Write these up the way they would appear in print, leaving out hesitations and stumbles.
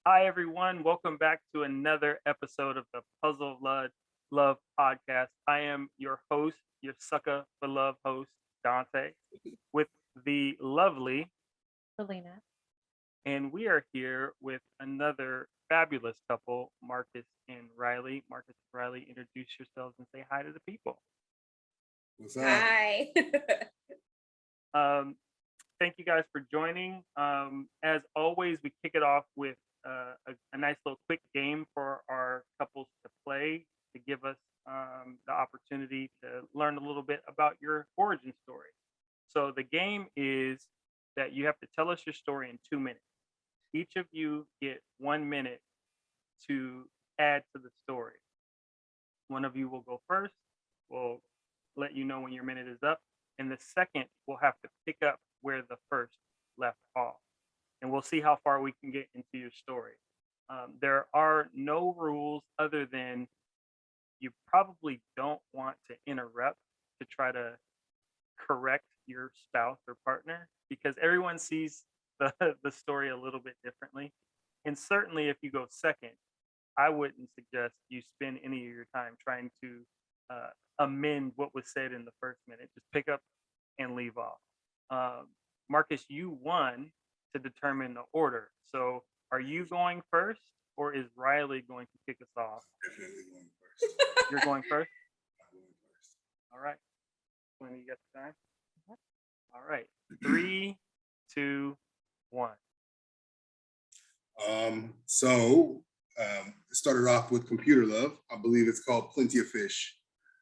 Hi, everyone. Welcome back to another episode of the Puzzle of Love podcast. I am your host, your sucker for love host, Dante, with the lovely, Selena. and we are here with another fabulous couple, Marcus and Riley. Marcus and Riley, introduce yourselves and say hi to the people. What's up? Hi. Um, Thank you guys for joining. As always, we kick it off with a nice little quick game for our couples to play to give us the opportunity to learn a little bit about your origin story. So the game is that you have to tell us your story in 2 minutes. Each of you get 1 minute to add to the story. One of you will go first. We'll let you know when your minute is up. And the second will have to pick up where the first left off. And we'll see how far we can get into your story. There are no rules other than you probably don't want to interrupt to try to correct your spouse or partner because everyone sees the story a little bit differently. And certainly if you go second, I wouldn't suggest you spend any of your time trying to uh, amend what was said in the first minute. Just pick up and leave off. Um, Marcus, you won to determine the order. So are you going first or is Riley going to kick us off? Definitely going first. You're going first? I'm going first. All right. When you got the time? All right. 3, 2, 1. It started off with Computer Love. I believe it's called Plenty of Fish.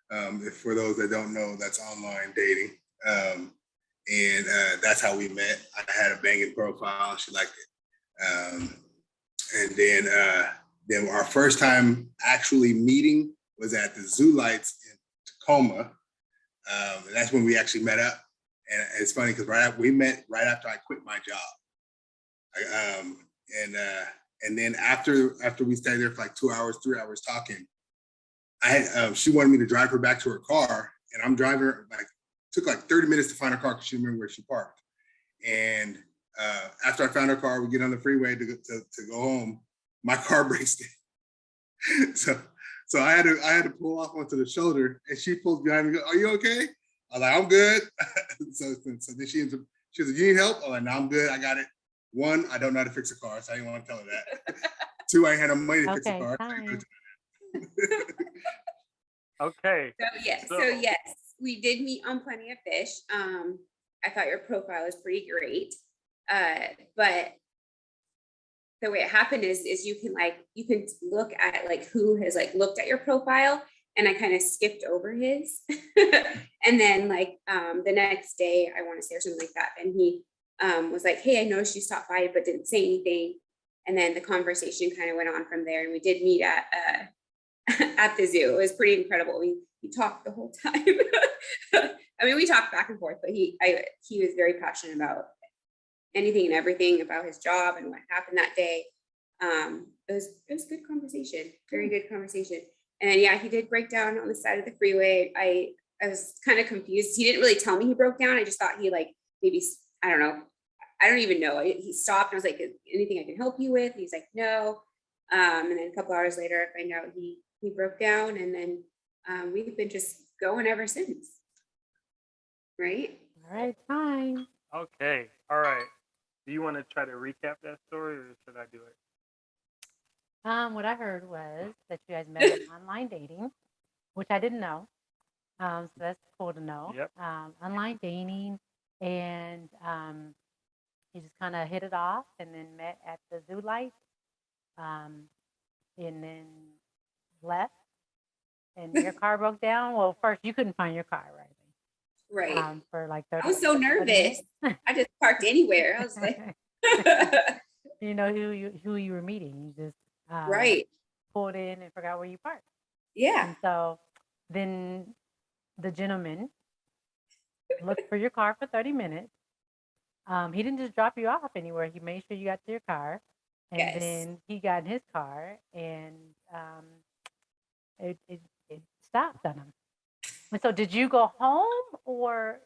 For those that don't know, that's online dating. And that's how we met. I had a banging profile. She liked it. And then our first time actually meeting was at the Zoo Lights in Tacoma. And that's when we actually met up. And it's funny because we met right after I quit my job. And then after we stayed there for like 2 hours, 3 hours talking, she wanted me to drive her back to her car, and I'm driving her took like 30 minutes to find her car because she didn't remember where she parked. And after I found her car, we get on the freeway to go home. My car breaks down. So I had to pull off onto the shoulder, and she pulls behind me and goes, "Are you okay?" I was like, "I'm good." so then she was like, "You need help?" I was like, "No, I'm good. I got it." 1, I don't know how to fix a car, so I didn't want to tell her that. 2, I ain't had no money to fix a car. Okay. So yes, we did meet on Plenty of Fish. I thought your profile was pretty great. But the way it happened is you can look at who has looked at your profile, and I kind of skipped over his. And then the next day, I want to say, or something like that, and he was like, "Hey, I noticed you stopped by but didn't say anything." And then the conversation kind of went on from there, and we did meet at at the zoo. It was pretty incredible. We talked the whole time. I mean, we talked back and forth, but he was very passionate about anything and everything about his job and what happened that day. It was a good conversation, very good conversation. And then, yeah, he did break down on the side of the freeway. I was kind of confused. He didn't really tell me he broke down. I just thought he maybe, I don't know. I don't even know. He stopped. And I was like, "Is anything I can help you with?" And he's like, "No." And then a couple hours later, I find out he broke down, and then we've been just going ever since. Right? All right, time. Okay. All right. Do you want to try to recap that story or should I do it? What I heard was that you guys met on online dating, which I didn't know. So that's cool to know. Yep. Online dating, and you just kind of hit it off, and then met at the Zoo Light, and then left, and your car broke down. Well, first you couldn't find your car, right? Right. For like I 30 was so 30 nervous. minutes. I just parked anywhere. I was like, You know who you were meeting. You just right. pulled in and forgot where you parked. Yeah. And so then the gentleman looked for your car for 30 minutes. He didn't just drop you off anywhere. He made sure you got to your car. And Yes. then he got in his car, and it stopped on him. And so did you go home, or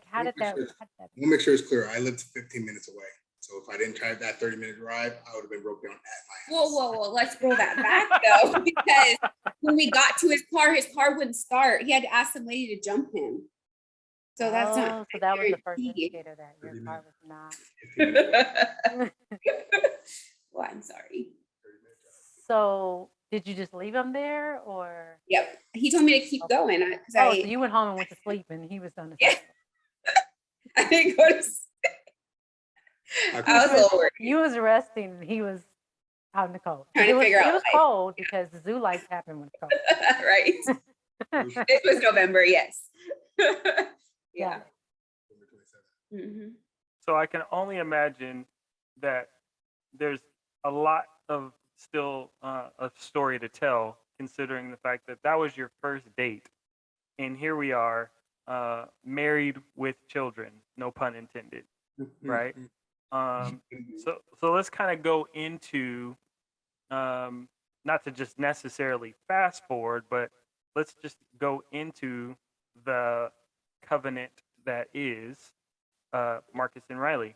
how did that? I want to make sure it's clear. I lived 15 minutes away. So if I didn't try that 30-minute drive, I would have been broke down at my Whoa. Let's roll that back though, because when we got to his car wouldn't start. He had to ask some lady to jump him. So that's not. Oh, so that was the first guarantee. indicator that your car was not. Well, I'm sorry. So did you just leave him there, or? Yep. He told me to keep going because Oh, so you went home and went to sleep, and he was done the Yeah. I didn't go to sleep. I was a little worried. You was resting, and he was out in the cold. Trying to figure out It was life. cold because the zoo lights happen when it's cold. Right. It was November, yes. Yeah. Mm-hmm. So I can only imagine that there's a lot of still a story to tell, considering the fact that that was your first date, and here we are, married with children, no pun intended, right? So let's kind of go into, not to just necessarily fast forward, but let's just go into the covenant that is Marques and Riley.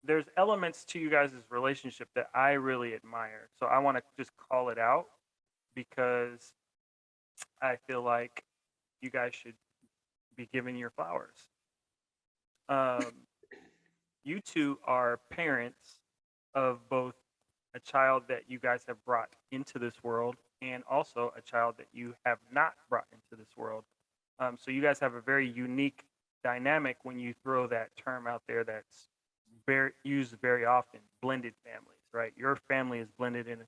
There's elements to you guys' relationship that I really admire. So I want to just call it out because I feel like you guys should be given your flowers. You two are parents of both a child that you guys have brought into this world and also a child that you have not brought into this world. So you guys have a very unique dynamic when you throw that term out there that's used very often, blended families, right? Your family is blended in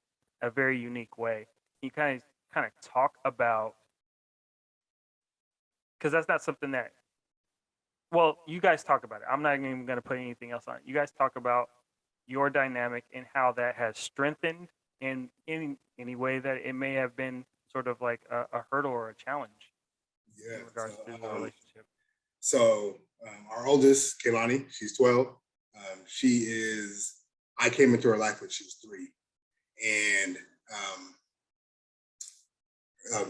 a very unique way. You kind of talk about, because that's not something that, well, you guys talk about it. I'm not even going to put anything else on it. You guys talk about your dynamic and how that has strengthened in any way that it may have been sort of like a hurdle or a challenge in regards to the relationship. So our oldest, Kehlani, she's 12. I came into her life when she was 3. And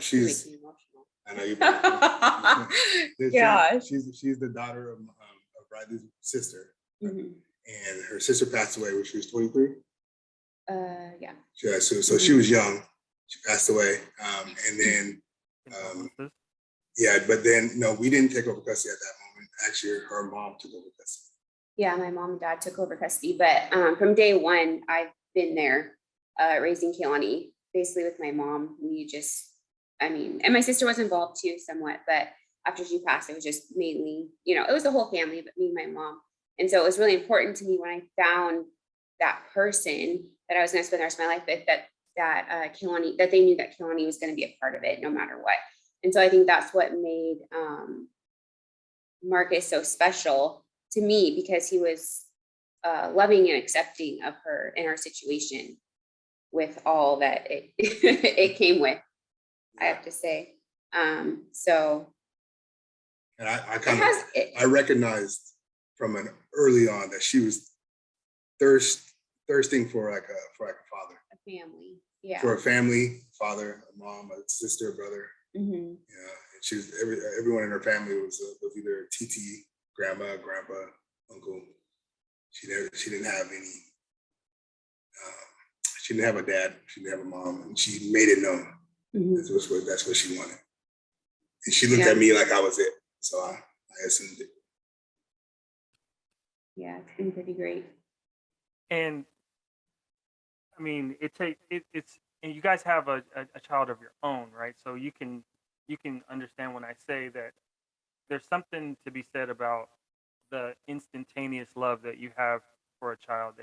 she's, I know you've been, Gosh. she's the daughter of Riley's sister. Mm-hmm. And her sister passed away when she was 23. Yeah. Yeah, so she was young. She passed away. And then, but then, no, we didn't take over custody at that moment. Actually, her mom took over custody. Yeah, my mom and dad took over custody, but from day one, I've been there raising Kehlani, basically with my mom. And my sister was involved too somewhat, but after she passed, it was just mainly, it was the whole family, but me and my mom. And so it was really important to me when I found that person that I was going to spend the rest of my life with, that Kehlani, that they knew that Kehlani was going to be a part of it no matter what. And so I think that's what made Marques so special to me, because he was loving and accepting of her and our situation with all that it came with, I have to say. So. And I recognized from an early on that she was thirsting for like a father. A family, yeah. For a family, father, a mom, a sister, a brother. Mm-hmm. Yeah, and she was everyone in her family was either TT, grandma, grandpa, uncle. She didn't have any. She didn't have a dad. She didn't have a mom, and she made it known. Mm-hmm. That's what she wanted. And she looked at me like I was it, so I assumed it. Yeah, it's been pretty great. And I mean, it's and you guys have a child of your own, right? So you can understand when I say that there's something to be said about the instantaneous love that you have for a child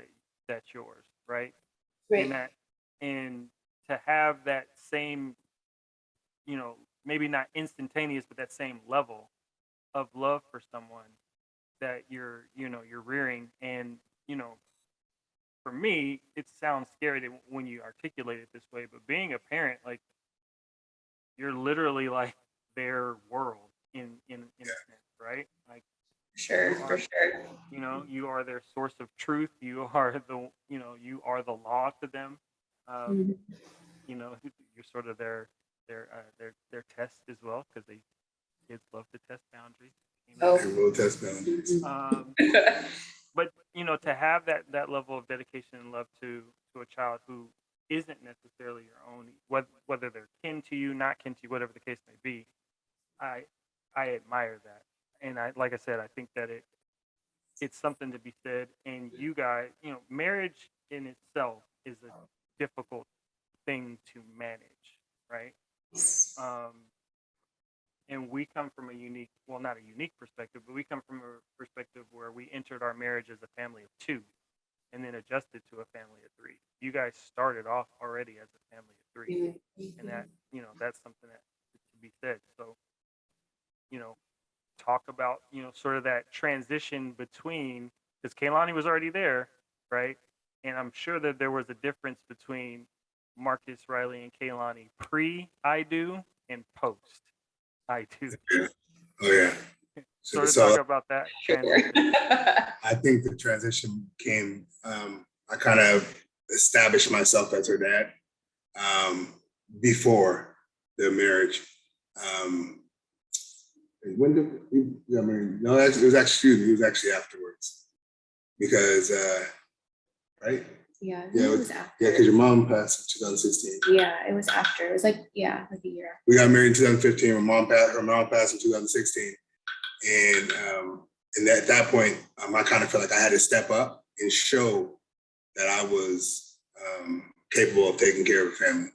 that's yours, right? Right. And to have that same, maybe not instantaneous, but that same level of love for someone that you're rearing. And for me, it sounds scary when you articulate it this way, but being a parent, like, you're literally like their world in a sense, right? Like, Sure, for sure. You are their source of truth. You are the law to them. You're sort of their test as well, because kids love to test boundaries. They will test boundaries. but to have that level of dedication and love to a child who isn't necessarily your own, whether they're kin to you, not kin to you, whatever the case may be, I admire that, and like I said, I think that it's something to be said. And you guys, marriage in itself is a difficult thing to manage, right? And we come from not a unique perspective, but we come from a perspective where we entered our marriage as a family of two and then adjusted to a family of three. You guys started off already as a family of three. And that, that's something that to be said. So, talk about, sort of that transition between, because Kaylani was already there, right? And I'm sure that there was a difference between Marques Riley and Kaylani pre-I do and post I do. Oh yeah. Sort of So talk about that transition. I think the transition came, I kind of established myself as her dad before the marriage. When did we, I mean, no, it was actually afterwards because, right? Yeah, Yeah, it was after. Yeah, because your mom passed in 2016. Yeah, it was after. It was like a year. We got married in 2015. Her mom passed in 2016. And at that point, I kind of felt like I had to step up and show that I was capable of taking care of a family.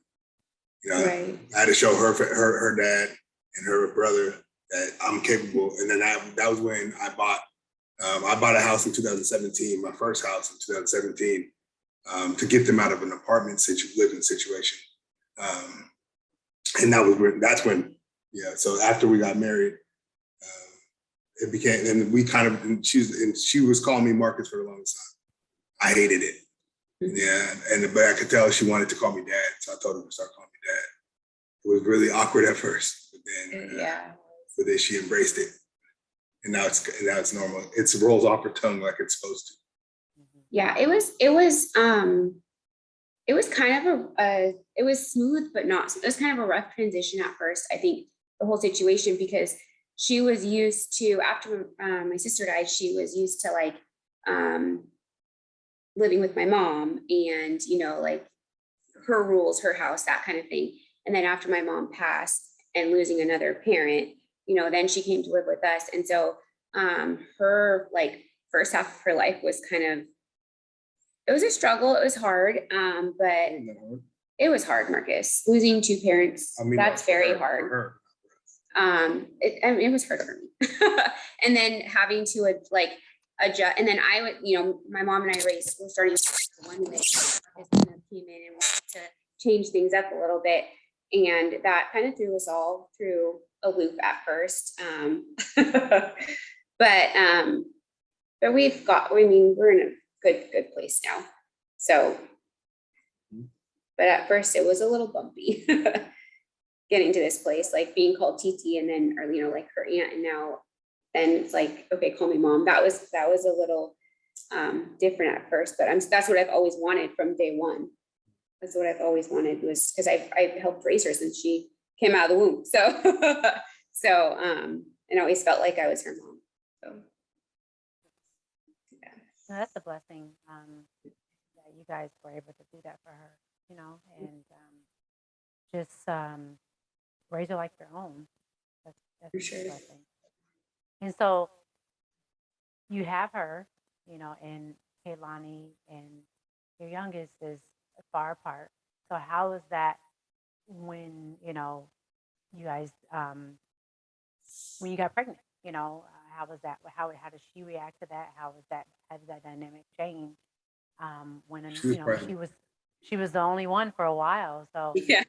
Right. I had to show her dad and her brother that I'm capable. And then that was when I bought a house in 2017, my first house in 2017, to get them out of an apartment living situation. And that's when, so after we got married, it became, and we kind of, and she was calling me Marcus for the longest time. I hated it. Yeah, but I could tell she wanted to call me dad, so I told her to start calling me dad. It was really awkward at first, but then she embraced it, and now it's normal. It rolls off her tongue like it's supposed to. Yeah, it was kind of it was smooth, but not. It was kind of a rough transition at first. I think the whole situation, because she was used to, after my sister died, she was used to like living with my mom and, like her rules, her house, that kind of thing. And then after my mom passed and losing another parent, then she came to live with us. And so her like first half of her life was it was a struggle. It was hard, but it was hard, Marcus. Losing two parents, that's very hard. It was hard for me. And then having to adjust, and then I would, my mom and I were starting one, and then Marcus kind of came in and wanted to change things up a little bit, and that kind of threw us all through a loop at first. But we're in a good place now. So, but at first it was a little bumpy getting to this place, like being called TT, and then, or, like her aunt, and now then it's like, okay, call me mom. That was a little different at first, but that's what I've always wanted from day one. That's what I've always wanted, was because I've helped raise her since she came out of the womb. So, and I always felt like I was her mom. So. No, that's a blessing that you guys were able to do that for her, and just raise her like your own. That's For sure. a blessing. And so you have her, and Kaylani, and your youngest is far apart. So how is that when, you guys, when you got pregnant, how was that? How does she react to that? How did that dynamic change? When she was the only one for a while. So Yeah.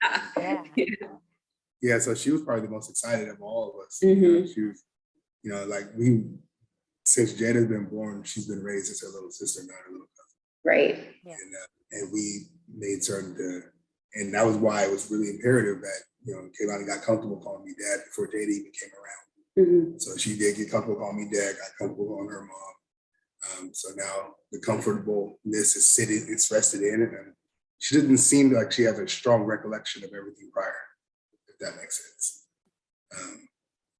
Yeah, so she was probably the most excited of all of us. Mm-hmm. She was, since Jada's been born, she's been raised as her little sister, not her little cousin. Right. Yeah. And we made certain and that was why it was really imperative that, Kaylani got comfortable calling me dad before Jada even came around. Mm-hmm. So she did get comfortable calling me dad, got comfortable calling her mom. So now the comfortableness it's rested in it. And she doesn't seem like she has a strong recollection of everything prior, if that makes sense.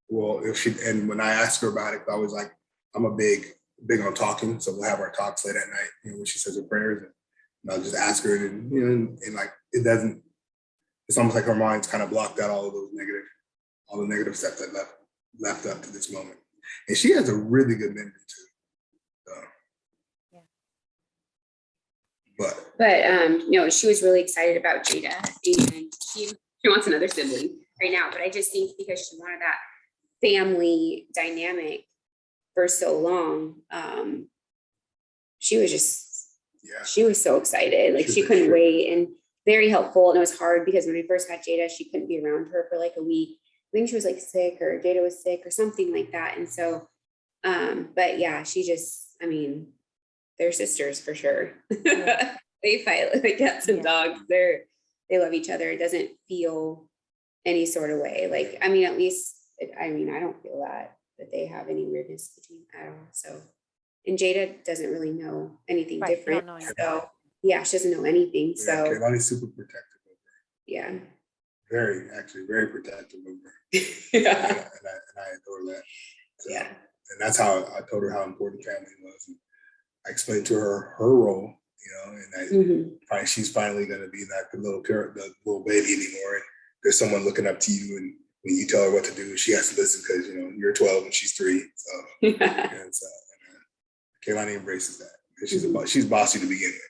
When I ask her about it, I was like, I'm a big big on talking, so we'll have our talks late at night, when she says her prayers, and I'll just ask her, and and like it doesn't. It's almost like her mind's kind of blocked out all of those all the negative stuff that left up to this moment. And she has a really good memory too. Yeah. But she was really excited about Jada, and she wants another sibling right now. But I just think because she wanted that family dynamic for so long, she was so excited. Like she couldn't wait, and very helpful. And it was hard because when we first had Jada, she couldn't be around her for like a week. I think she was like sick, or Jada was sick or something like that. And so, but yeah, they're sisters for sure. Yeah. They fight like cats and Yeah. dogs. They love each other. It doesn't feel any sort of way. Like, at least, I don't feel that they have any weirdness between at all. So, and Jada doesn't really know anything Right, she different. don't know anything. So yeah, she doesn't know anything. yeah, So Kehlani's super protective of her. yeah. Very protective of her. Yeah. And I adore that. So, Yeah. And that's how I told her how important family was. And I explained to her role, and that Mhm. she's finally going to be not the little baby anymore. And there's someone looking up to you, and when you tell her what to do, she has to listen because you're 12 and she's 3. So and Kehlani embraces that because she's bossy to begin with.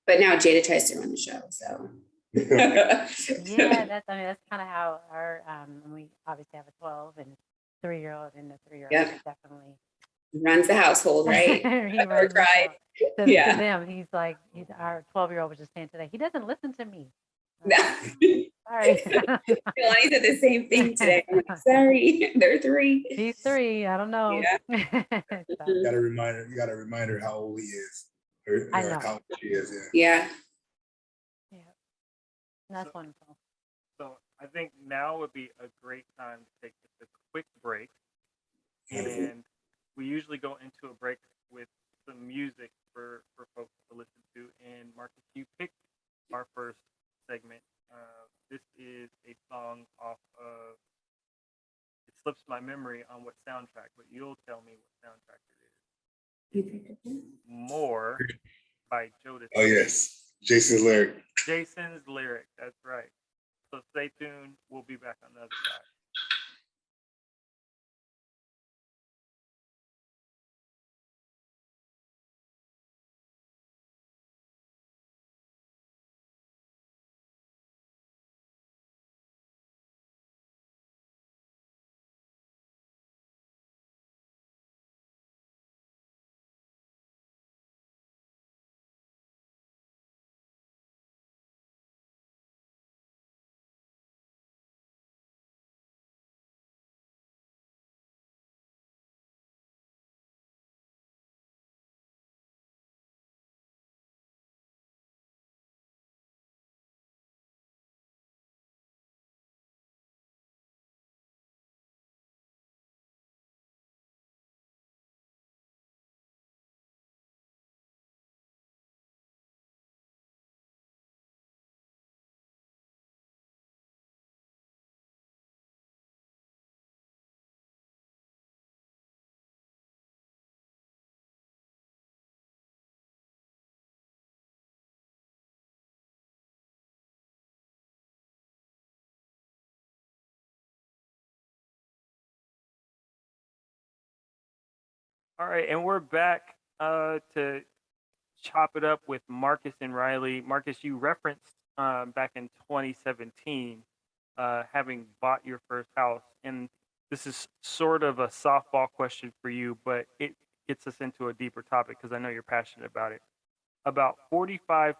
But now Jada tries to run the show. So Yeah, that's kind of how our and we obviously have a 12 and 3-year-old, and the 3-year-old Yep. definitely runs the household, right? he runs the cried. show. To Yeah. them, he's our 12-year-old was just saying today, he doesn't listen to me. No. Sorry. Kehlani said the same thing today. I'm like, sorry, they're 3. He's 3. I don't know. Yeah. So, You got to remind her how old he is. Or I know. how old she is. Yeah. yeah, that's wonderful. So I think now would be a great time to take just a quick break. And we usually go into a break with some music for folks to listen to. And Marcus, you picked our first segment. This is a song off of, it slips my memory on what soundtrack, but you'll tell me what soundtrack it is. More by Jodeci. Oh, yes. Jason's lyric. Jason's lyric. That's right. So stay tuned. We'll be back on the other side. All right, and we're back to chop it up with Marcus and Riley. Marcus, you referenced back in 2017 having bought your first house, and this is sort of a softball question for you, but it gets us into a deeper topic because I know you're passionate about it. About 45%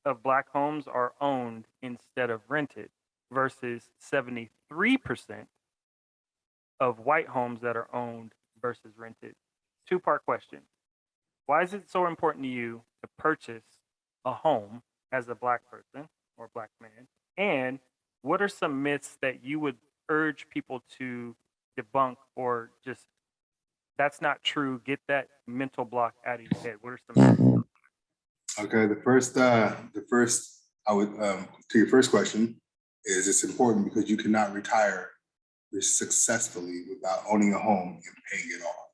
of Black homes are owned instead of rented versus 73% of white homes that are owned versus rented. Two-part question. Why is it so important to you to purchase a home as a Black person or Black man? And what are some myths that you would urge people to debunk, or just that's not true, get that mental block out of your head? What are some myths? Okay, the first I would to your first question is it's important because you cannot retire successfully without owning a home and paying it off.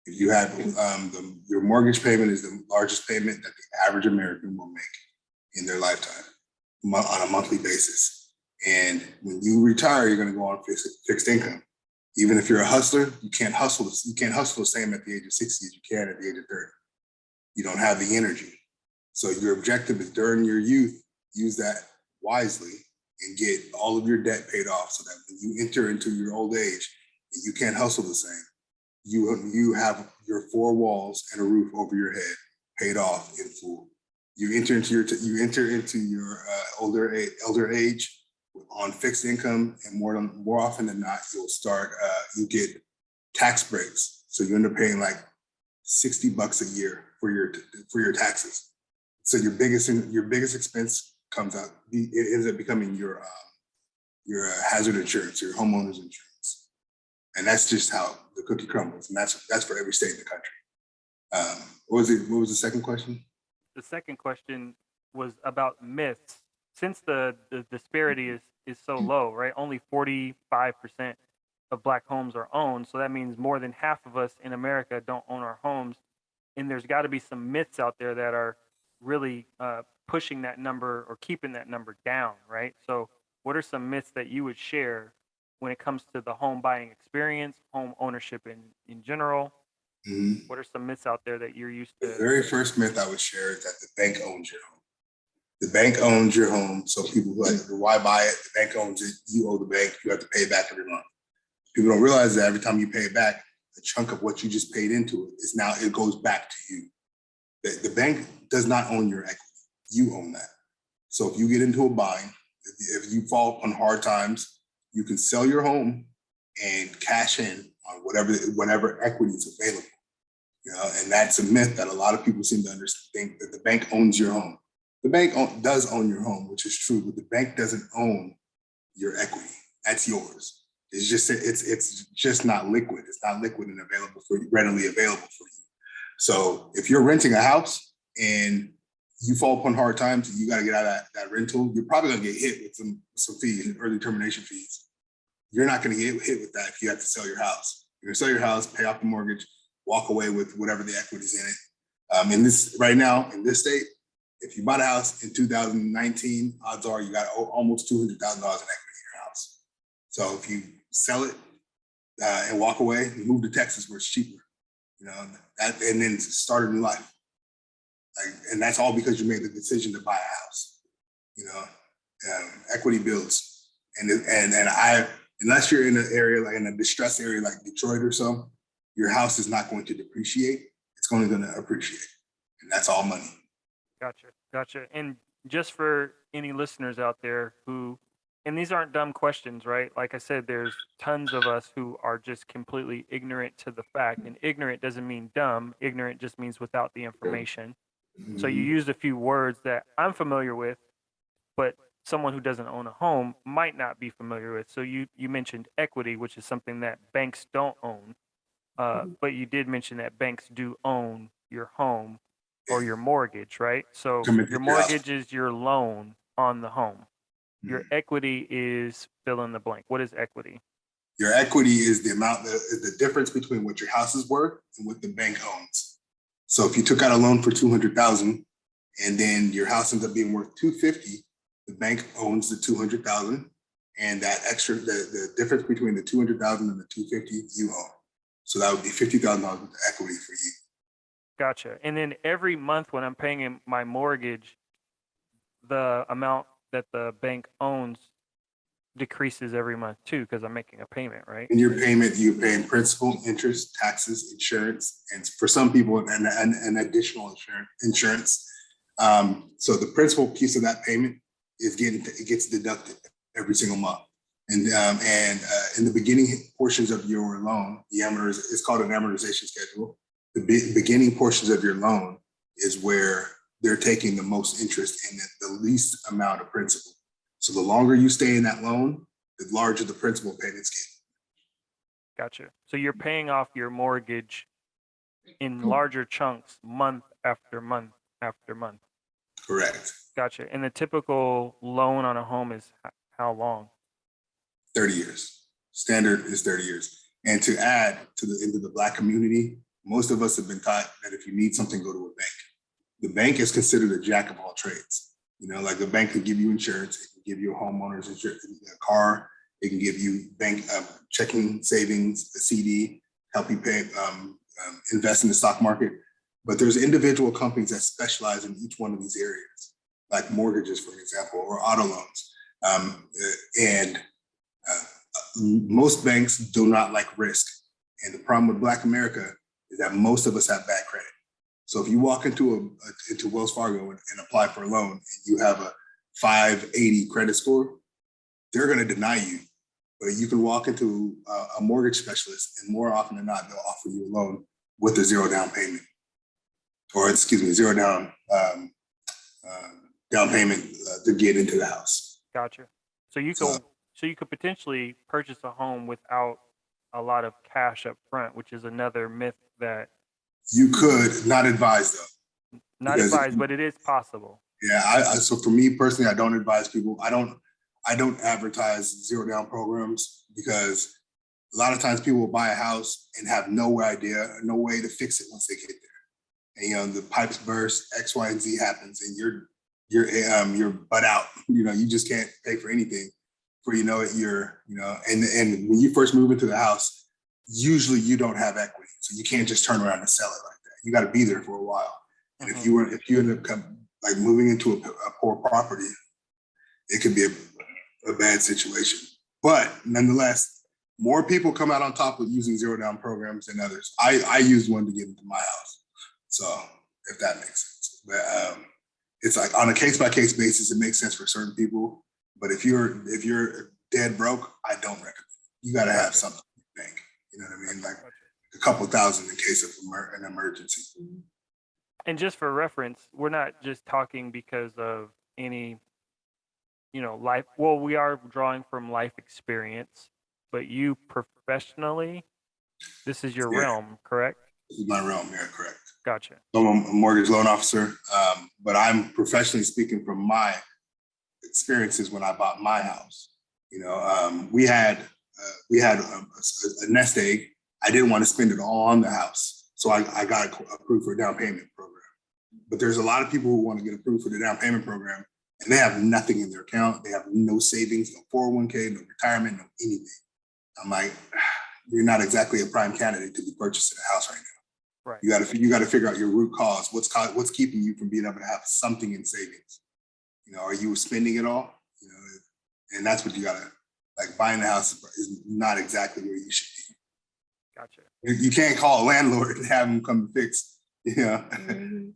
If you have your mortgage payment is the largest payment that the average American will make in their lifetime on a monthly basis. And when you retire, you're going to go on fixed income. Even if you're a hustler, you can't hustle. You can't hustle the same at the age of 60 as you can at the age of 30. You don't have the energy. So your objective is during your youth, use that wisely and get all of your debt paid off so that when you enter into your old age, you can't hustle the same. You have your four walls and a roof over your head paid off in full. You enter into your older age on fixed income, and more often than not, you get tax breaks. So you end up paying like $60 a year for your taxes. So your biggest expense it ends up becoming your hazard insurance, your homeowner's insurance, and that's just how the cookie crumbles. And that's for every state in the country. What was the second question? The second question was about myths. Since the disparity is so low, right? Only 45% of Black homes are owned. So that means more than half of us in America don't own our homes. And there's got to be some myths out there that are really pushing that number or keeping that number down, right? So what are some myths that you would share when it comes to the home buying experience, home ownership in general? Mm-hmm. What are some myths out there that you're used to? The very first myth I would share is that the bank owns your home. The bank owns your home. So people who like, why buy it? The bank owns it. You owe the bank. You have to pay it back every month. People don't realize that every time you pay it back, a chunk of what you just paid into it goes back to you. The bank does not own your equity. You own that. So if you get into a bind, if you fall upon hard times, you can sell your home and cash in on whatever equity is available. And that's a myth that a lot of people seem to understand, that the bank owns your home. The bank does own your home, which is true, but the bank doesn't own your equity. That's yours. It's just not liquid. It's not liquid and readily available for you. So if you're renting a house and you fall upon hard times and you got to get out of that rental, you're probably going to get hit with some fees, early termination fees. You're not going to get hit with that if you have to sell your house. You're going to sell your house, pay off the mortgage, walk away with whatever the equity's in it. Right now in this state, if you bought a house in 2019, odds are you got almost $200,000 in equity in your house. So if you sell it and walk away, you move to Texas where it's cheaper, and then start a new life. And that's all because you made the decision to buy a house. Equity builds, and unless you're in an area like in a distressed area like Detroit or so, your house is not going to depreciate. It's only going to appreciate, and that's all money. Gotcha. And just for any listeners out there and these aren't dumb questions, right? Like I said, there's tons of us who are just completely ignorant to the fact, and ignorant doesn't mean dumb. Ignorant just means without the information. Mm-hmm. So you used a few words that I'm familiar with, but someone who doesn't own a home might not be familiar with. So you mentioned equity, which is something that banks don't own. But you did mention that banks do own your home or your mortgage, right? So your mortgage is your loan on the home. Your equity is fill in the blank. What is equity? Your equity is the difference between what your house is worth and what the bank owns. So if you took out a loan for $200,000 and then your house ends up being worth $250,000, the bank owns the $200,000, and that extra the difference between the $200,000 and the $250,000 you own. So that would be $50,000 of equity for you. Gotcha. And then every month when I'm paying my mortgage, the amount that the bank owns decreases every month too, because I'm making a payment, right? In your payment, you're paying principal, interest, taxes, insurance, and for some people, an additional insurance. So the principal piece of that payment gets deducted every single month. And in the beginning portions of your loan, it's called an amortization schedule. The beginning portions of your loan is where they're taking the most interest in the least amount of principal. So the longer you stay in that loan, the larger the principal payments get. Gotcha. So you're paying off your mortgage in larger chunks month after month after month. Correct. Gotcha. And the typical loan on a home is how long? 30 years. Standard is 30 years. And to add into the Black community, most of us have been taught that if you need something, go to a bank. The bank is considered a jack of all trades. You know, like the bank can give you insurance, it can give you a homeowner's insurance, a car, it can give you bank checking, savings, a CD, help you pay, invest in the stock market. But there's individual companies that specialize in each one of these areas, like mortgages, for example, or auto loans. And most banks do not like risk. And the problem with Black America is that most of us have bad credit. So if you walk into Wells Fargo and apply for a loan and you have a 580 credit score, they're going to deny you. But you can walk into a mortgage specialist, and more often than not, they'll offer you a loan with a zero down payment, or zero down payment to get into the house. Gotcha. So you could potentially purchase a home without a lot of cash up front, which is another myth that you could not advise though. Not advised, but it is possible. Yeah, so for me personally, I don't advise people. I don't advertise zero down programs because a lot of times people will buy a house and have no idea, no way to fix it once they get there. And the pipes burst, X, Y, and Z happens, and you're butt out. You just can't pay for anything. Before you know it, and when you first move into the house, usually you don't have equity, so you can't just turn around and sell it like that. You got to be there for a while. And if you end up like moving into a poor property, it could be a bad situation. But nonetheless, more people come out on top with using zero down programs than others. I used one to get into my house, so if that makes sense. But it's like on a case by case basis, it makes sense for certain people. But if you're dead broke, I don't recommend it. You got to have something in the bank. You know what I mean? Like a couple thousand in case of an emergency. And just for reference, we're not just talking because of any, life. Well, we are drawing from life experience, but you professionally, this is your realm, correct? This is my realm, yeah, correct. Gotcha. So I'm a mortgage loan officer, but I'm professionally speaking from my experiences when I bought my house. We had a nest egg. I didn't want to spend it all on the house, so I got approved for a down payment program. But there's a lot of people who want to get approved for the down payment program, and they have nothing in their account. They have no savings, no 401k, no retirement, no anything. I'm like, you're not exactly a prime candidate to be purchasing a house right now. Right. You got to figure out your root cause. What's keeping you from being able to have something in savings? Are you spending it all? And that's what you got to, like, buying a house is not exactly where you should be. Gotcha. You can't call a landlord and have them come to fix.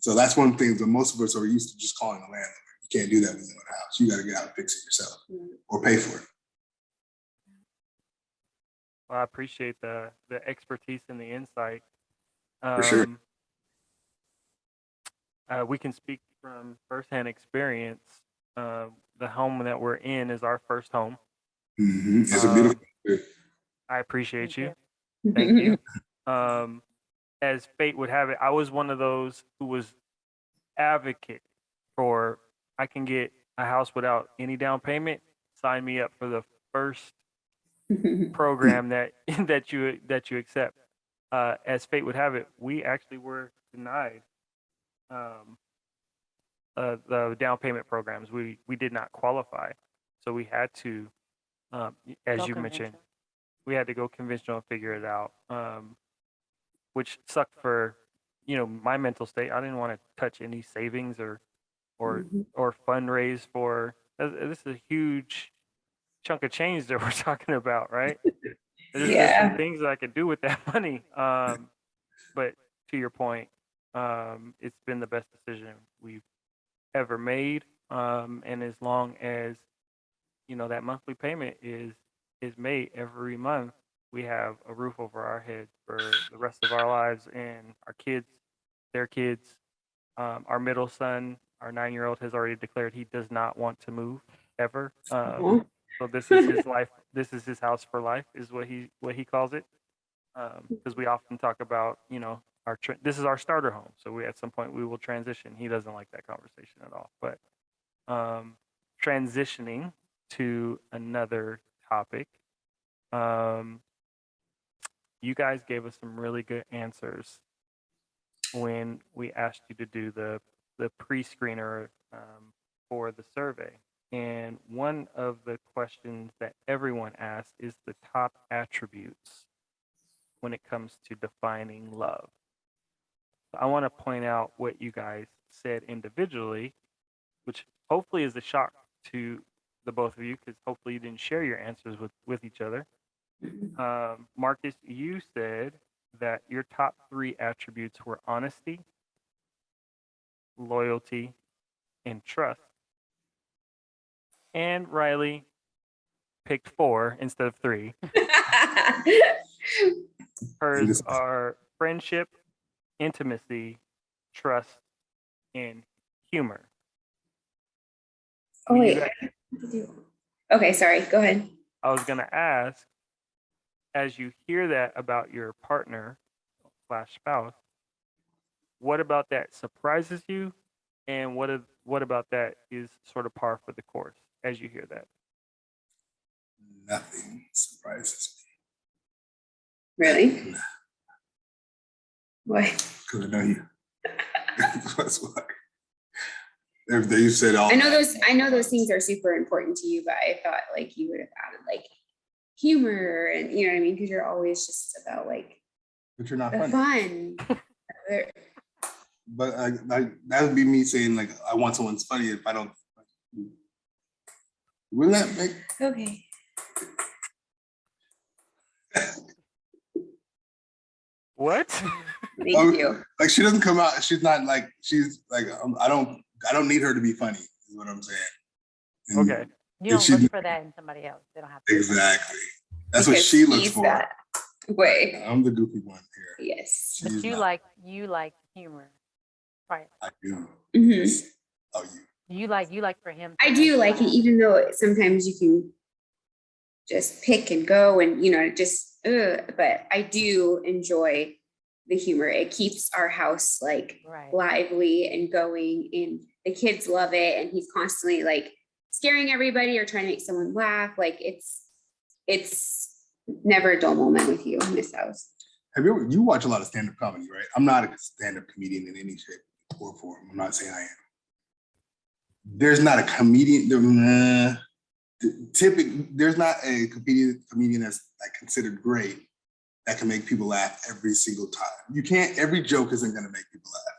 So that's one thing that most of us are used to, just calling a landlord. You can't do that with your own house. You got to get out and fix it yourself or pay for it. Well, I appreciate the expertise and the insight. For sure. We can speak from firsthand experience. The home that we're in is our first home. Mm-hmm. It's a beautiful. I appreciate you. Thank you. As fate would have it, I was one of those who was advocate for, I can get a house without any down payment. Sign me up for the first program that you accept. As fate would have it, we actually were denied the down payment programs. We did not qualify, so we had to, as you mentioned, we had to go conventional and figure it out, which sucked for my mental state. I didn't want to touch any savings or fundraise for. This is a huge chunk of change that we're talking about, right? There's some things that I could do with that money. But to your point, it's been the best decision we've ever made. And as long as, that monthly payment is made every month, we have a roof over our heads for the rest of our lives, and our kids, their kids. Our middle son, our 9-year-old, has already declared he does not want to move ever. So this is his life. This is his house for life, is what he calls it. Because we often talk about, this is our starter home. So at some point we will transition. He doesn't like that conversation at all. But transitioning to another topic, you guys gave us some really good answers when we asked you to do the pre-screener for the survey. And one of the questions that everyone asked is the top attributes when it comes to defining love. I want to point out what you guys said individually, which hopefully is a shock to the both of you, because hopefully you didn't share your answers with each other. Marcus, you said that your top 3 attributes were honesty, loyalty, and trust. And Riley picked 4 instead of 3. Hers are friendship, intimacy, trust, and humor. Oh, You wait. guys- Okay, sorry. Go ahead. I was going to ask, as you hear that about your partner / spouse, what about that surprises you? And what about that is sort of par for the course as you hear that? Nothing surprises Really? me. Why? Because I know you. That's why. Everything you said all. I know those things are super important to you, but I thought like you would have added like humor and you know what I mean? Because you're always just about like But you're not the funny. fun. But that would be me saying like I want someone's funny if I don't. Wouldn't that make? Okay. What? Thank you. Like she doesn't come out. She's not like she's like I don't need her to be funny. Is what I'm saying. And Okay. You don't look for that in somebody else. They don't have to. exactly. That's Because what she looks he's for. that way. I'm the goofy one here. Yes. But She's you not. like humor, right? I do. Mhm. Oh, you. You like for him. I to do like it, laugh. even though sometimes you can just pick and go and, you know, just, but I do enjoy the humor. It keeps our house like Right. lively and going, and the kids love it. And he's constantly like scaring everybody or trying to make someone laugh. Like it's never a dull moment with you in this house. You watch a lot of stand-up comedy, right? I'm not a stand-up comedian in any shape or form. I'm not saying I am. There's not a comedian. There's not a comedian that's like considered great that can make people laugh every single time. You can't. Every joke isn't going to make people laugh.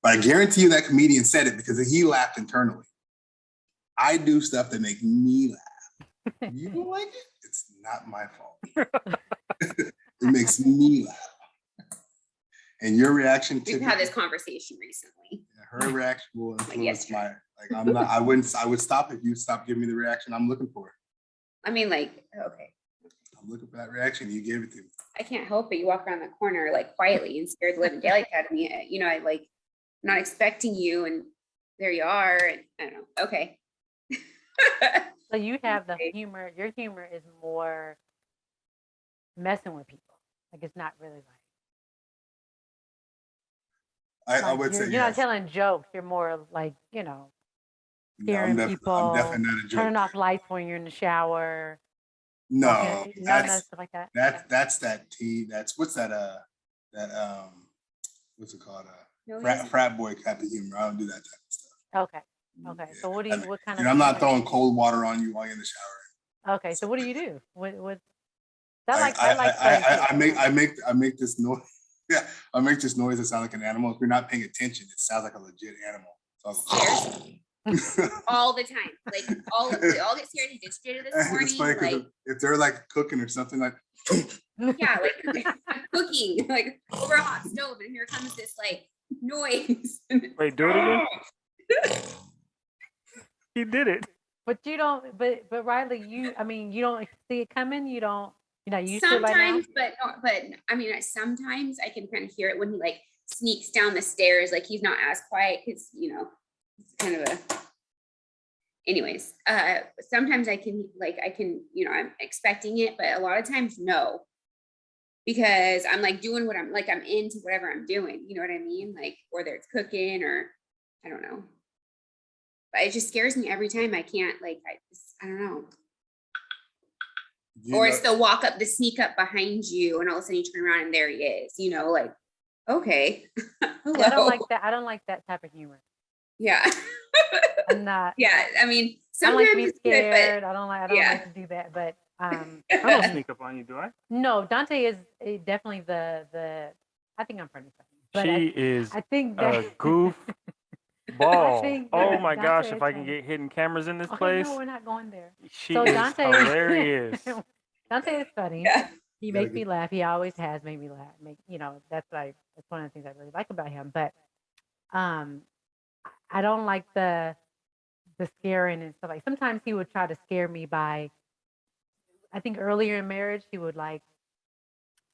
But I guarantee you that comedian said it because he laughed internally. I do stuff that make me laugh. You don't like it? It's not my fault. It makes me laugh. And your reaction. We've had this conversation recently. Her reaction will influence yesterday. I'm not. I would stop if you stop giving me the reaction I'm looking for. I mean, like, okay. I'm looking for that reaction. You gave it to me. I can't help it. You walk around the corner like quietly and scared the living daylights out of me. You know, I like not expecting you, and there you are. And I don't know. Okay. So you have the humor. Your humor is more messing with people. Like it's not really like. I would say you're yes. not telling jokes. You're more like No, scaring people, I'm definitely not a joke. turning off lights when you're in the shower. No, None of that that's stuff like that. that's that tea. That's what's that what's it called? No, Frat boy type of humor. I don't do that type of stuff. Okay. Okay. So what do you? What kind of? I'm not humor- throwing cold water on you while you're in the shower. Okay. So what do you do? What? I make this noise. Yeah, I make this noise that sounds like an animal. If you're not paying attention, it sounds like a legit animal. So all the time. Like we all get scared. He did straight this morning. It's funny 'cause like if they're like cooking or something like yeah, like I'm cooking like over a hot stove, and here comes this like noise. Wait, do it again. He did it. But you don't. But Riley, you don't see it coming. You're not used to it right now. Sometimes, but I mean, sometimes I can kind of hear it when he like sneaks down the stairs. Like he's not as quiet because it's kind of a. Anyways, sometimes I can, I'm expecting it, but a lot of times no, because I'm like doing what I'm into whatever I'm doing. You know what I mean? Like whether it's cooking or I don't know, but it just scares me every time. I can't I don't know. Or it's the sneak up behind you, and all of a sudden you turn around and there he is. Okay. Hello. Yeah, I don't like that. I don't like that type of humor. Yeah. I'm not. Yeah. I mean, I don't sometimes like to be it's good, scared. but I don't like yeah. to do that. But I don't sneak up on you, do I? no, Dante is definitely the. I think I'm pretty funny, but She is I think a that goof I ball. think Oh that my gosh, Dante if is I can funny. get hidden cameras in this Okay, place, no, we're not going there. she So is Dante hilarious. Dante is funny. Yeah. He makes me laugh. He always has made me laugh. That's one of the things I really like about him. But um, I don't like the scaring and stuff. Like sometimes he would try to scare me by. I think earlier in marriage he would like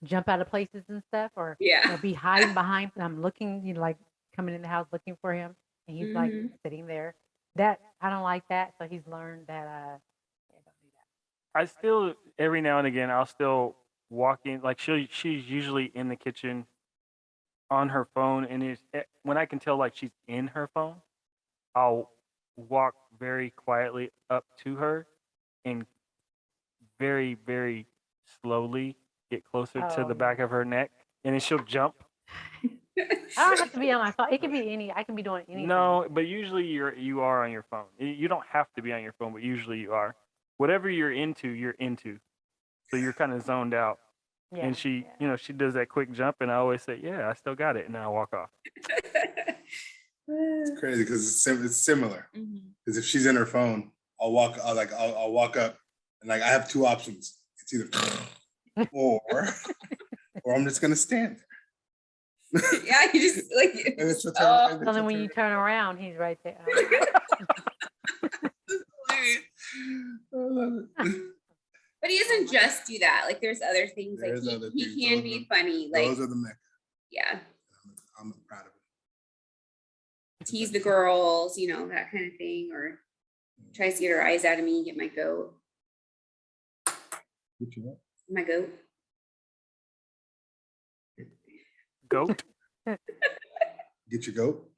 jump out of places and stuff, or Yeah. be hiding behind. And I'm looking, like coming in the house looking for him, and he's like Mhm. sitting there. That I don't like that. So he's learned that. Yeah, don't do that. I still every now and again I'll still walk in like she's usually in the kitchen on her phone and when I can tell like she's in her phone, I'll walk very quietly up to her and very very slowly get closer to Oh the back yeah. of her neck and then she'll jump. I don't have to be on my phone. It can be any. I can be doing anything. No, but usually you are on your phone. You don't have to be on your phone, but usually you are. Whatever you're into. So you're kind of zoned out. Yeah. And she, yeah. she does that quick jump, and I always say, "Yeah, I still got it," and then I walk off. It's crazy because it's similar. Mhm. Because if she's in her phone, I'll walk up, and like I have two options. It's either or I'm just gonna stand there. Yeah, you just like And it's So then when you turn around, he's right there. But he doesn't just do that. Like there's other things. There's like other he things. can Those be are- funny. Like Those are the Mecca. yeah, I'm proud of it. tease the girls, that kind of thing, or tries to get her eyes out of me, get my goat. Get you up. My goat. Goat. Get your goat.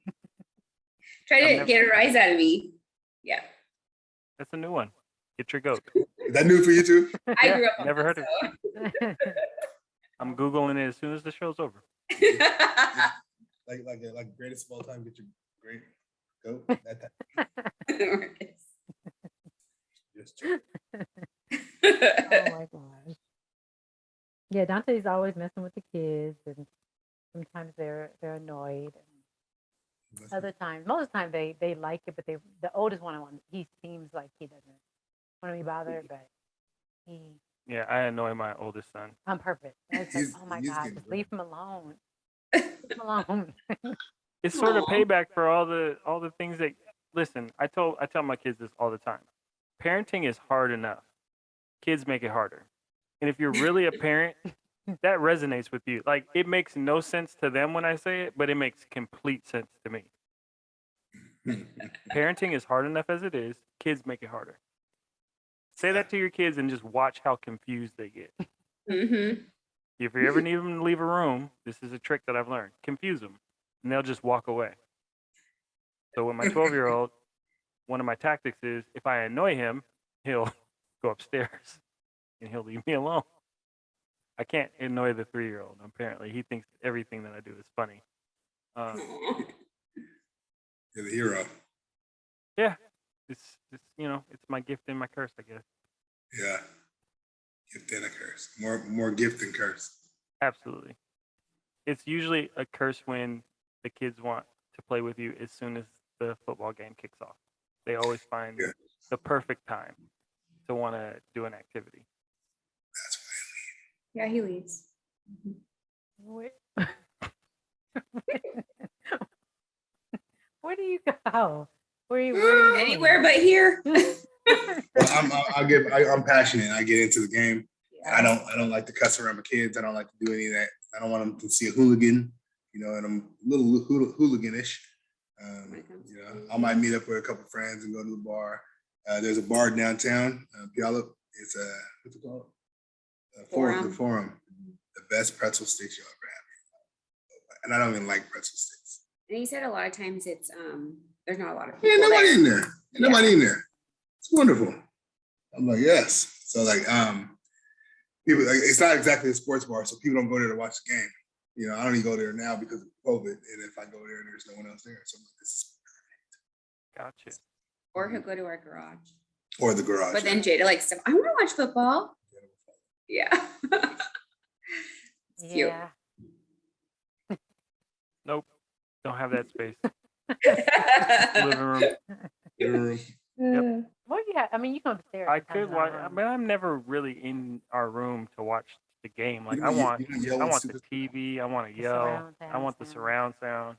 Try I've to never- get her eyes out of me. Yeah. That's a new one. Get your goat. Is that new for you too? I Yeah, grew up on never that, heard of I'm googling it as soon as the show's over. so. Like greatest of all time. Get your great goat. That time. Just joking. Oh my gosh. Yeah, Dante's always messing with the kids, and sometimes they're annoyed. And other times, most of the time they like it, but the oldest one, he seems like he doesn't want to be bothered, but Yeah, I annoy my oldest son. I'm perfect. It's like, oh my He's God, getting just leave him alone. Leave him alone. It's sort of Aw. payback for all the things that. Listen, I tell my kids this all the time. Parenting is hard enough. Kids make it harder. And if you're really a parent, that resonates with you. Like it makes no sense to them when I say it, but it makes complete sense to me. Parenting is hard enough as it is. Kids make it harder. Say that to your kids and just watch how confused they get. Mm-hmm. If you ever need them to leave a room, this is a trick that I've learned. Confuse them, and they'll just walk away. So with my 12-year-old, one of my tactics is if I annoy him, he'll go upstairs and he'll leave me alone. I can't annoy the 3-year-old. Apparently, he thinks everything that I do is funny. You're the hero. Yeah, it's it's my gift and my curse, I guess. Yeah. Gift and a curse. More gift than curse. Absolutely. It's usually a curse when the kids want to play with you as soon as the football game kicks off. They always find Yeah. the perfect time to want to do an activity. That's Yeah, he leaves. Where, where do you go? Where are you going? Anywhere but here. I'm passionate. I get into the game. Yeah. I don't like to cuss around my kids. I don't like to do any of that. I don't want them to see a hooligan, and I'm a little hooliganish. I might meet up with a couple friends and go to the bar. There's a bar downtown, Puyallup. It's what's it called? Forum. The Forum. The best pretzel sticks you'll ever have. And I don't even like pretzel sticks. And he said a lot of times it's there's not a lot of people Ain't nobody there. in there. Ain't nobody in there. It's wonderful. I'm like, yes. So like people, like, it's not exactly a sports bar, so people don't go there to watch the game. You know, I don't even go there now because of COVID. And if I go there, there's no one else there. So this is Gotcha. Or he'll go to our garage. or the garage. But then Jada likes to, I want to watch football. Yeah. It's cute. Yeah. Nope. Don't have that space. Living room. Living room. Well, yeah. I mean, you come upstairs. I sometimes could in our watch. I room. mean, I'm never really in our room to watch the game. Like You I don't ye- want, you don't yell I and want the super- TV. I want to The yell. surround I sound want the sound. surround sound.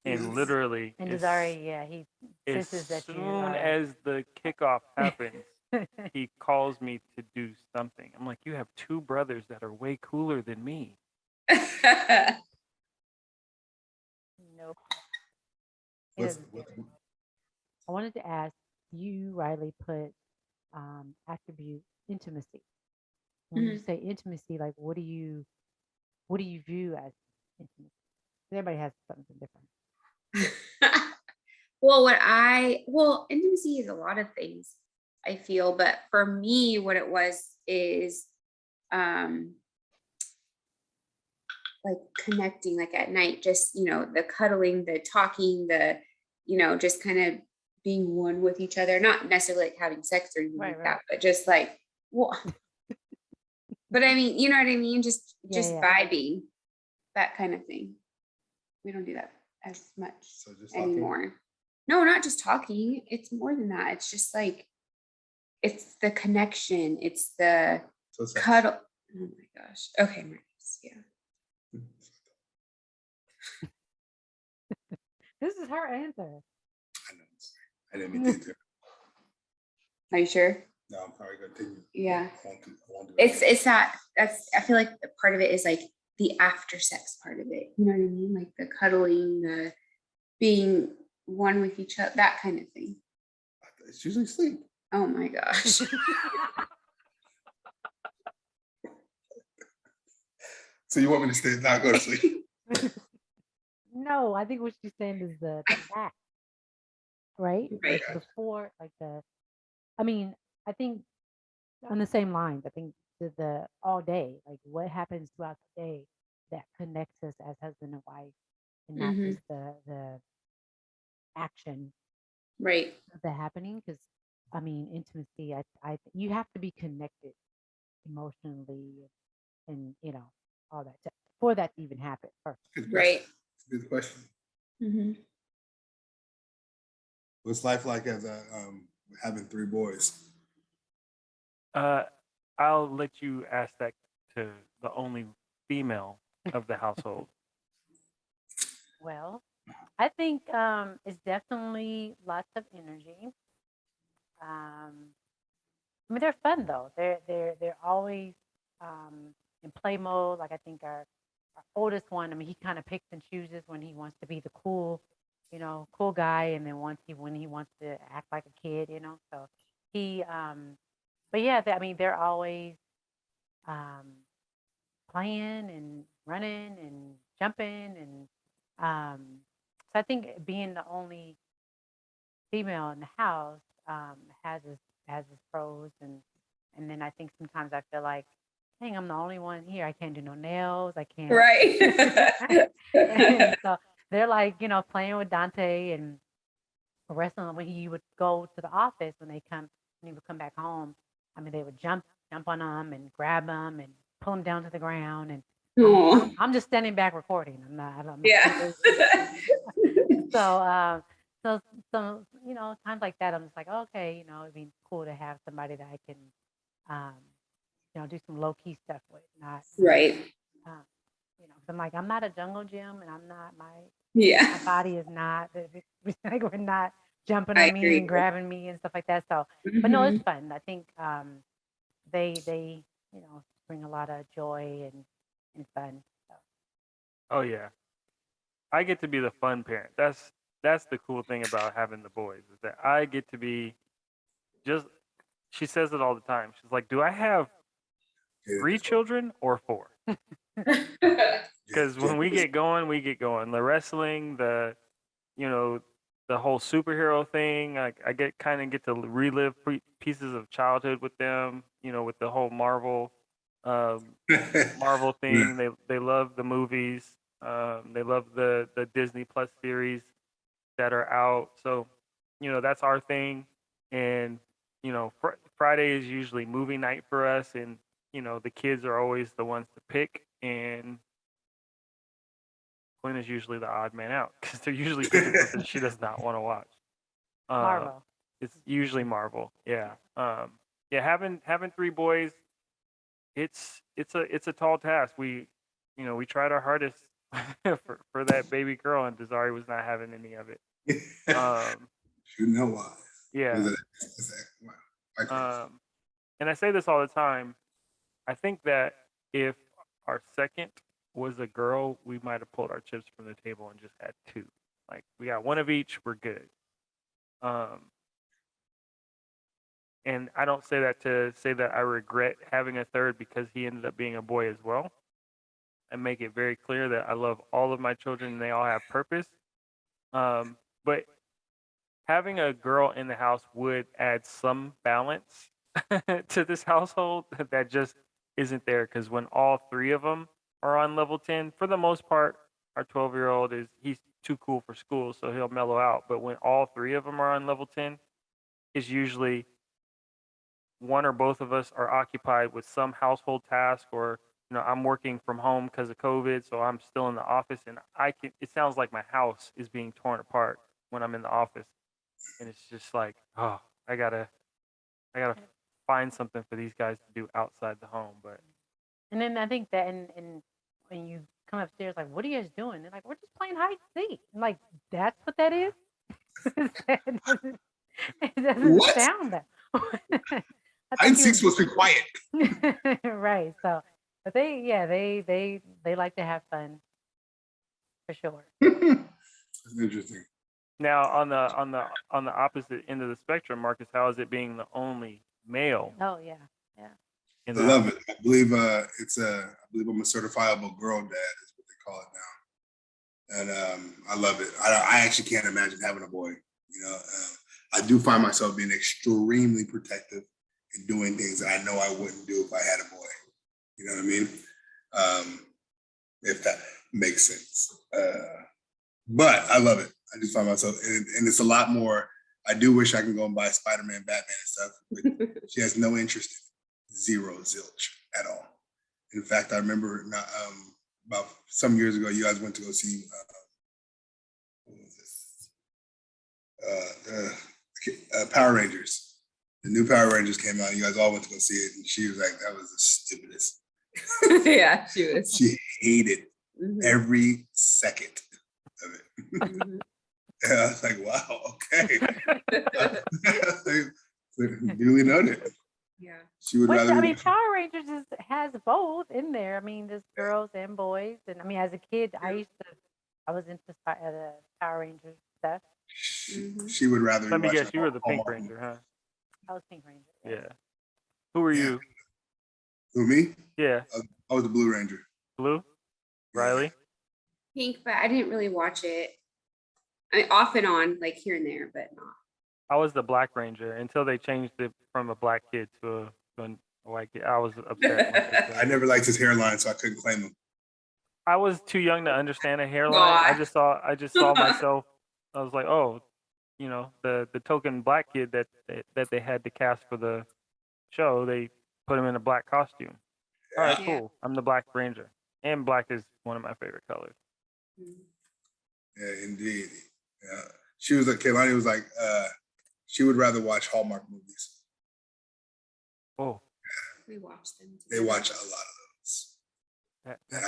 And Yes. literally, And as, Desiree, yeah, he as senses that you soon are. as the kickoff happens, he calls me to do something. I'm like, you have two brothers that are way cooler than me. Nope. What's- Yes. what- I wanted to ask you, Riley, put attribute intimacy. When you say intimacy, like what do you view as intimacy? Everybody has something different. Well, intimacy is a lot of things, I feel, but for me, what it was is like connecting, like at night, just, the cuddling, the talking, the, just kind of being one with each other, not necessarily like having sex or anything Right, like right. that, but just like, well, but I mean, you know what I mean? Just Yeah. vibing, that kind of thing. We don't do that as much So just talking. anymore. No, not just talking. It's more than that. It's just like, it's the connection. It's the So sex. cuddle. Oh my gosh. Okay, Marcus. Yeah. This is her answer. I know. I didn't mean to interrupt. Are you sure? No, I'm sorry. Continue. Yeah. I won't do it. It's I feel like part of it is like the after sex part of it. You know what I mean? Like the cuddling, the being one with each other, that kind of thing. It's usually sleep. Oh my gosh. So you want me to stay, not go to sleep? No, I think what she's saying is the act, right? Right. Like before, like I mean, I think on the same lines, I think the all day, like what happens throughout the day that connects us as husband and wife, and not Mhm. just the action Right. of the happening. Because I mean, intimacy, you have to be connected emotionally, and all that for that to even happen first. Good question. Right. It's a good question. Mm-hmm. What's life like as having 3 boys? I'll let you ask that to the only female of the household. Well, I think it's definitely lots of energy. I mean, they're fun though. They're always in play mode. Like I think our oldest one. I mean, he kind of picks and chooses when he wants to be the cool, cool guy, and then when he wants to act like a kid. So he. But yeah, I mean, they're always playing and running and jumping, and so I think being the only female in the house has its pros, and then I think sometimes I feel like, dang, I'm the only one here. I can't do no nails. I can't. Right. And so they're like, playing with Dante and wrestling when he would go to the office when he would come back home. I mean, they would jump on him and grab him and pull him down to the ground, and Aw. I'm just standing back recording. I'm not Yeah. So, times like that, I'm just like, okay, it'd be cool to have somebody that I can, do some low key stuff with. Not, Right. 'cause I'm like, I'm not a jungle gym, and I'm not my Yeah. body is not like we're not jumping I on me agree. and grabbing me and stuff like that. So, but no, Mhm. it's fun. I think they bring a lot of joy and fun. So. Oh yeah, I get to be the fun parent. That's the cool thing about having the boys, is that I get to be just. She says it all the time. She's like, "Do I have 3 children or 4?" Because when we get going, we get going. The wrestling, the whole superhero thing. I get to relive pieces of childhood with them. With the whole Marvel Marvel thing. They love the movies. They love the Disney Plus series that are out. So, that's our thing. And Friday is usually movie night for us, and the kids are always the ones to pick, and Quinn is usually the odd man out because they're usually picking something she does not want to watch. Marvel. It's usually Marvel. Yeah. Yeah. Having three boys, it's a tall task. We tried our hardest for that baby girl, and Desiree was not having any of it. You know why? Yeah. Wow. And I say this all the time. I think that if our second was a girl, we might have pulled our chips from the table and just had two. Like, we got one of each, we're good. And I don't say that to say that I regret having a third, because he ended up being a boy as well. I make it very clear that I love all of my children and they all have purpose. But having a girl in the house would add some balance to this household that just isn't there, because when all three of them are on level 10, for the most part, our 12-year-old he's too cool for school, so he'll mellow out. But when all three of them are on level 10, it's usually one or both of us are occupied with some household task, or I'm working from home because of COVID, so I'm still in the office, and it sounds like my house is being torn apart when I'm in the office, and it's just like, oh, I gotta find something for these guys to do outside the home. But And then I think that, and when you come upstairs, like, what are you guys doing? They're like, we're just playing hide and seek. I'm like, that's what that is? It doesn't What? sound that. Hide and seek's supposed to be quiet. Right. So, but they like to have fun for sure. That's interesting. now on the opposite end of the spectrum, Marcus, how is it being the only male? Oh yeah, yeah. I love it. I believe I believe I'm a certifiable girl dad is what they call it now, and I love it. I actually can't imagine having a boy. I do find myself being extremely protective and doing things that I know I wouldn't do if I had a boy. You know what I mean? If that makes sense. But I love it. I just find myself, and it's a lot more. I do wish I could go and buy Spider-Man, Batman, and stuff, but she has no interest in it. Zero, zilch at all. In fact, I remember about some years ago, you guys went to go see what was this? Power Rangers. The new Power Rangers came out. You guys all went to go see it, and she was like, "That was the stupidest." Yeah, she was. She hated every second of it. And I was like, "Wow, okay." Duly noted. Yeah. She would rather. I mean, Power Rangers has both in there. I mean, there's girls and boys, and I mean, as a kid, I was into the Power Rangers stuff. She would rather. Let me guess, you were the Pink Ranger, huh? I was Pink Ranger. Yeah. Who were you? Who, me? Yeah. I was the Blue Ranger. Blue? Riley? Pink, but I didn't really watch it. I mean, off and on, like here and there, but not. I was the Black Ranger until they changed it from a black kid to a white kid. I was upset. I never liked his hairline, so I couldn't claim him. I was too young to understand a hairline. I just saw myself. I was like, oh, the token black kid that they had to cast for the show. They put him in a black costume. All right, cool. I'm the Black Ranger, and black is one of my favorite colors. Yeah, indeed. Yeah, she was like, Kaylani was like, she would rather watch Hallmark movies. Oh, we watched them. They watch a lot of those. And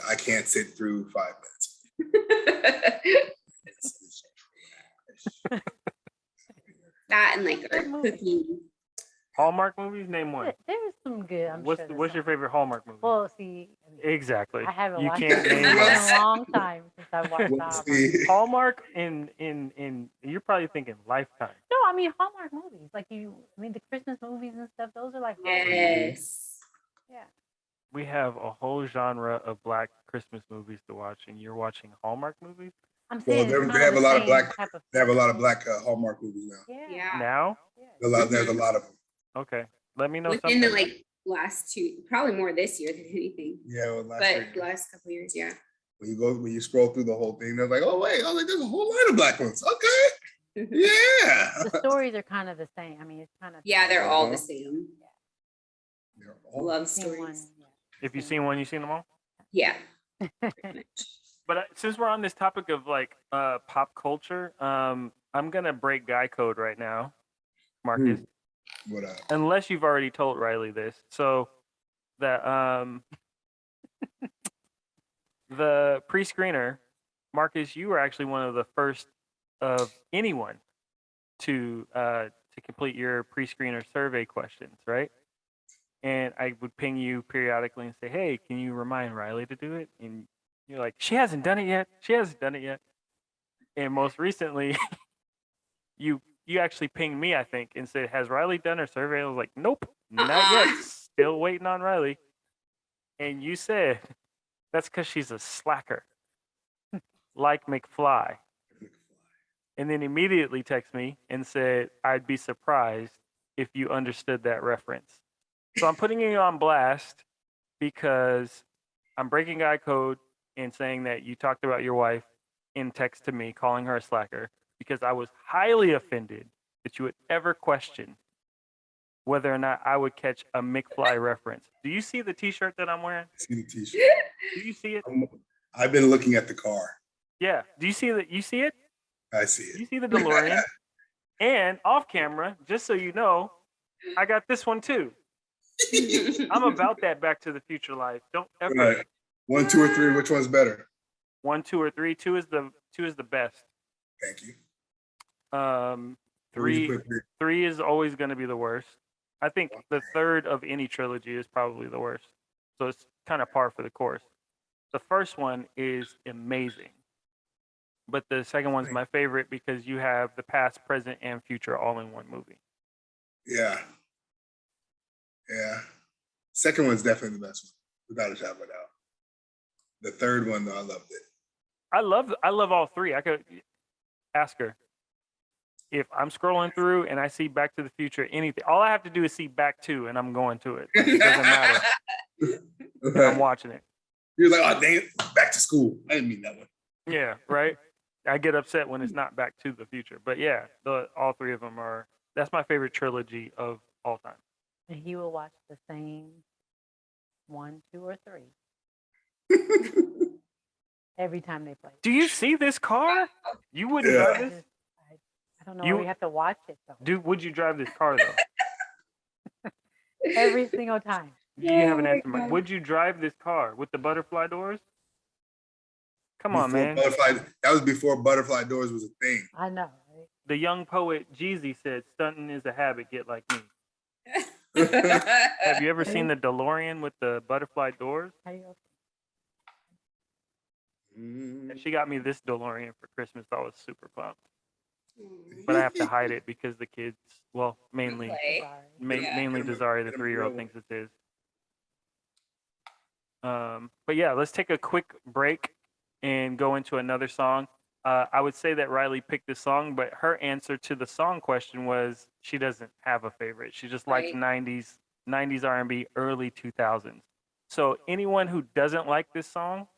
I can't sit through 5 minutes. That and like cooking. Hallmark movies? Name one. There's some good. What's your favorite Hallmark movie? Well, see. Exactly. I haven't watched it in a long time since I watched Hallmark. in you're probably thinking Lifetime. No, I mean Hallmark movies. Like the Christmas movies and stuff. Those are like Hallmark movies. Yeah. We have a whole genre of black Christmas movies to watch, and you're watching Hallmark movies. I'm saying they have a lot of black. They have a lot of black Hallmark movies now. Yeah. Now? There's a lot of them. Okay. Let me know within something. the last two, probably more this year than anything, Yeah, well, last but year, last couple years, yeah. when you scroll through the whole thing, they're like, oh wait, I was like, there's a whole line of black ones. Okay, yeah. The stories are kind of the same. I mean, it's kind of Yeah, they're all the Uh-huh. same. They're all- Love seen one. stories. If you've seen one, you've seen them all. Yeah. Yeah. But since we're on this topic of like pop culture, I'm gonna break guy code right now, Marcus. What up? Unless you've already told Riley this. So that the pre-screener, Marcus, you were actually one of the first of anyone to complete your pre-screener survey questions, right? And I would ping you periodically and say, "Hey, can you remind Riley to do it?" And you're like, "She hasn't done it yet. She hasn't done it yet." And most recently, you actually pinged me, I think, and said, "Has Riley done her survey?" I was like, "Nope, not yet. Still waiting on Riley." And you said, "That's because she's a slacker, like McFly." And then immediately text me and said, "I'd be surprised if you understood that reference." So I'm putting you on blast because I'm breaking guy code and saying that you talked about your wife in text to me, calling her a slacker, because I was highly offended that you would ever question whether or not I would catch a McFly reference. Do you see the T-shirt that I'm wearing? I see the T-shirt. Do you see it? I've been looking at the car. Yeah. Do you see that? You see it? I see You it. see the DeLorean? And off camera, just so you know, I got this one too. I'm about that Back to the Future life. Don't ever Right. 1, 2, or 3. Which one's better? 1, 2, or 3. Two is the best. Thank you. Where would Three you put 3? 3 is always going to be the worst. I think the third of any trilogy is probably the worst. So it's kind of par for the course. The first one is amazing. But the second one's my favorite because you have the past, present, and future all in one movie. Yeah. Yeah. Second one's definitely the best one, without a shadow of a doubt. The third one, though, I loved it. I love all three. I could ask her if I'm scrolling through and I see Back to the Future, anything. All I have to do is see Back 2 and I'm going to it. Like, it doesn't matter. And I'm watching it. You're like, oh, dang it, back to school. I didn't mean that one. Yeah, right. I get upset when it's not Back to the Future. But yeah, all three of them are. That's my favorite trilogy of all time. And he will watch the same 1, 2, or 3 every time they play. Do you see this car? You wouldn't Yeah. drive this? I don't know. You- We have to watch it though. Would you drive this car though? Every single time. You haven't Oh my answered my. God. Would you drive this car with the butterfly doors? Come on, Before man. that was before butterfly doors was a thing. I know. Right? The young poet Jeezy said, "Stunting is a habit. Get like me." Have you ever seen the DeLorean with the butterfly doors? How you And she got me this DeLorean for Christmas. I was super pumped, but I have to hide it because the kids, well, mainly Play. sorry. Yeah. mainly Get 'em a- Desiree, the get 'em a 3-year-old, real one. thinks it's his. But yeah, let's take a quick break and go into another song. I would say that Riley picked this song, but her answer to the song question was she doesn't have a favorite. She just likes Right. 90s R&B, early 2000s. So anyone who doesn't like this song,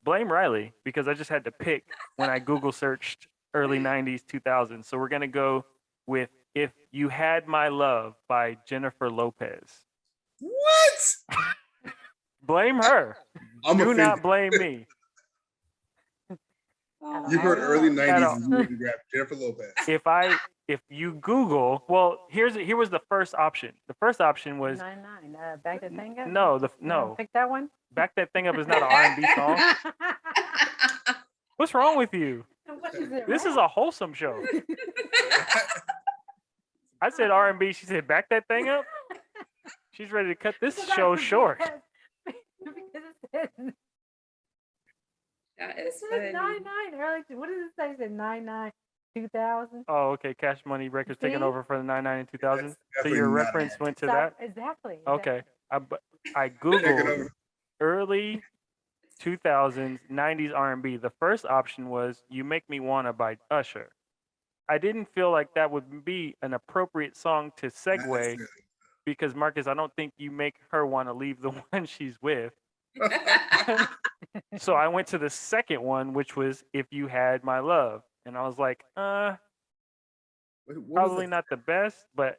blame Riley because I just had to pick when I Google searched early 90s, 2000s. So we're going to go with If You Had My Love by Jennifer Lopez. What? Blame her. I'm Do not offended. blame me. You heard early At 90s all. and you wouldn't grab Jennifer Lopez. If you Google, well, here was the first option. The first option was 99. Back that thing up. no, You wanna pick that one. Back That Thing Up is not an R&B song. What's wrong with you? What is it? This is a wholesome show. I said R&B. She said Back That Thing Up. She's ready to cut this show short. Because it says, That it is says funny. 99 early. What does it say? It said 99 2000. Oh, okay. Cash Money Records taking See? over for the 99 and 2000. That's So your definitely not reference R&B. went to that. Exactly. Okay. I Take it Googled over. early 2000s 90s R&B. The first option was You Make Me Wanna by Usher. I didn't feel like that would be an appropriate song to segue because Marcus, I don't think you make her want to leave the one she's with. So I went to the second one, which was If You Had My Love. And I was like, What was probably the- not the best, but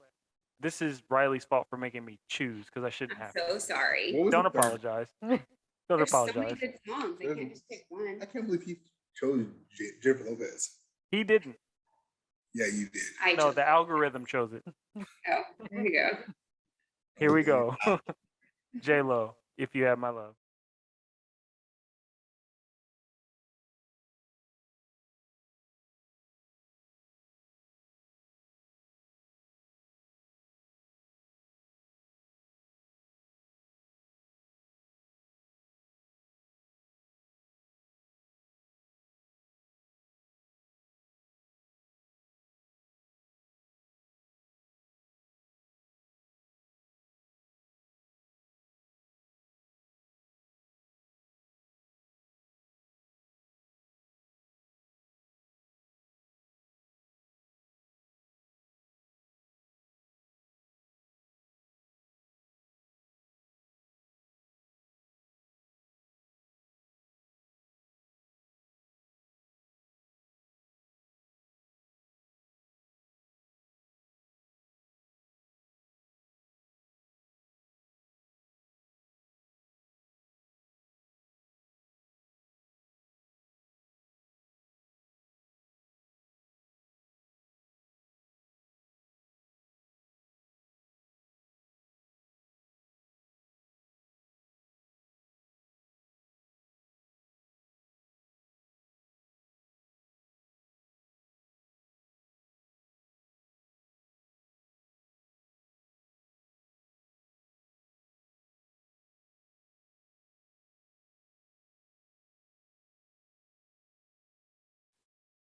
this is Riley's fault for making me choose because I shouldn't I'm have to. so sorry. what was Don't the third? apologize. Don't There's so many apologize. good songs. I can't just pick one. I can't believe he chose Jennifer Lopez. He didn't. Yeah, you did. I No, chose the it. algorithm chose it. Oh, there you go. Here we Okay. go. J Lo, If You Had My Love.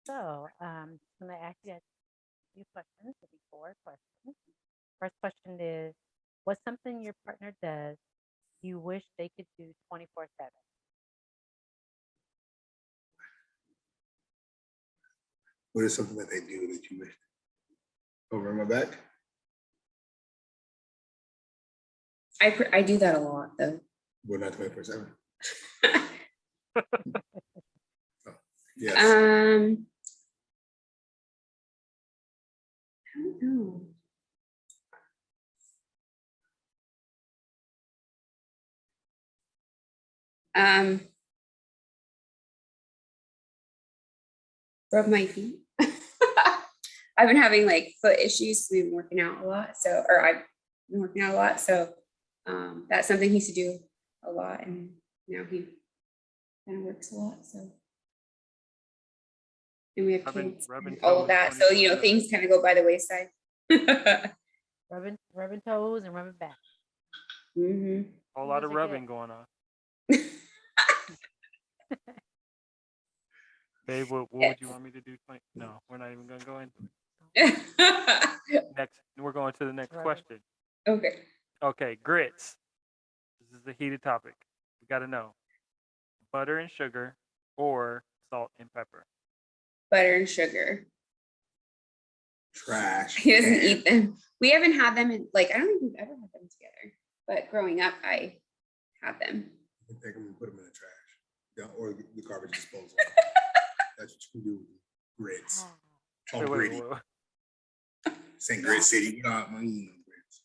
So, I'm going to ask you guys a few questions. It'll be 4 questions. First question is, what's something your partner does you wish they could do 24/7? What is something that they do that you wish over my back? I do that a lot though. Well, not 24/7. Yes. I don't know. Rub my feet. I've been having like foot issues. We've been working out a lot. So, or I've been working out a lot. So, that's something he used to do a lot. And now he kind of works a lot. So, and we have kids, rubbing and all of toes that. So, 24/7. things kind of go by the wayside. Rubbing toes and rubbing back. Hmm. A whole lot Those of are good. rubbing going on. Babe, what would you want me to do? No, we're not even going to go into it. Next, we're going to the next Rubbing. question. Okay. Okay, grits. This is the heated topic. We got to know butter and sugar or salt and pepper. Butter and sugar. Trash. He doesn't can. eat them. We haven't had them in like I don't think we've ever had them together. But growing up, I had them. You can take them and put them in the trash. Yeah, or the garbage disposal. That's what you can do with grits. Ah, Oh, Wait, gritty. St. Grit City. You know, I mean, grits.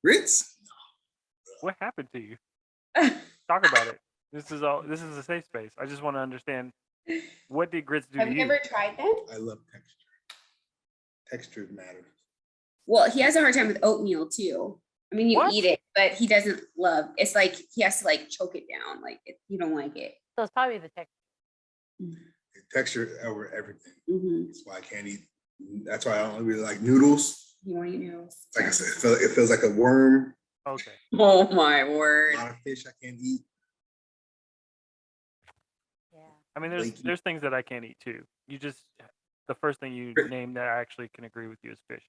Grits? What happened to you? Talk about it. This is a safe space. I just want to understand, what did grits do Have to you you? ever tried them? I love texture. Texture matters. Well, he has a hard time with oatmeal too. I mean, you What? eat it, but he doesn't love. It's like he has to like choke it down. Like you don't like it. so it's probably the texture. The texture over everything. Mm-hmm. That's why I can't eat. That's why I don't really like noodles. You want your noodles? Like I said, it feels like a worm. Okay. Oh my A word! lot of fish I can't eat. Yeah. I mean, Blinky. there's things that I can't eat too. The first thing you named that I actually can agree with you is fish.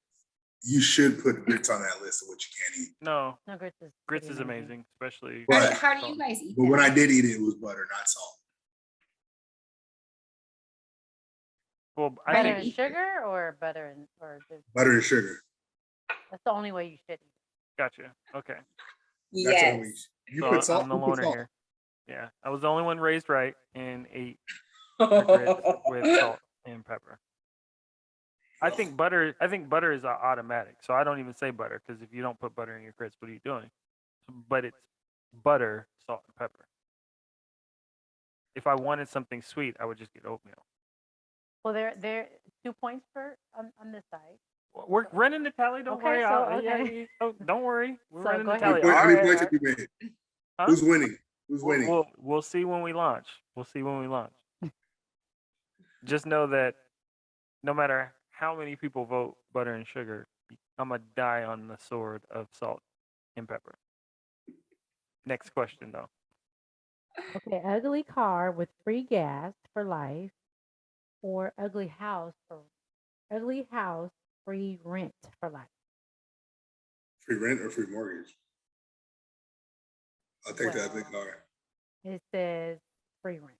You should put grits on that list of what you can't eat. No, No, grits is grits pretty is amazing, especially. Right. How do you guys eat But them? when I did eat it, it was butter, not salt. Well, I Butter think and eat sugar or butter and or just Butter and sugar. That's the only way you should eat. Gotcha. Okay. That's Yes. always, you So put salt, I'm the you put loner salt. here. Yeah, I was the only one raised right and ate my grits with salt and pepper. I think butter is automatic, so I don't even say butter because if you don't put butter in your grits, what are you doing? But it's butter, salt, and pepper. If I wanted something sweet, I would just get oatmeal. Well, there 2 points for on this side. We're running the tally. Don't Okay, worry. so, yeah, don't worry. We're So, running go the ahead. tally. How All many right, points all have you made? Huh? Who's winning? Who's right. winning? We'll see when we launch. We'll see when we launch. Just know that no matter how many people vote butter and sugar, I'm gonna die on the sword of salt and pepper. Next question, though. Okay, ugly car with free gas for life, or ugly house free rent for life. Free rent or free mortgage? I'll take the ugly Well, car. It says free rent.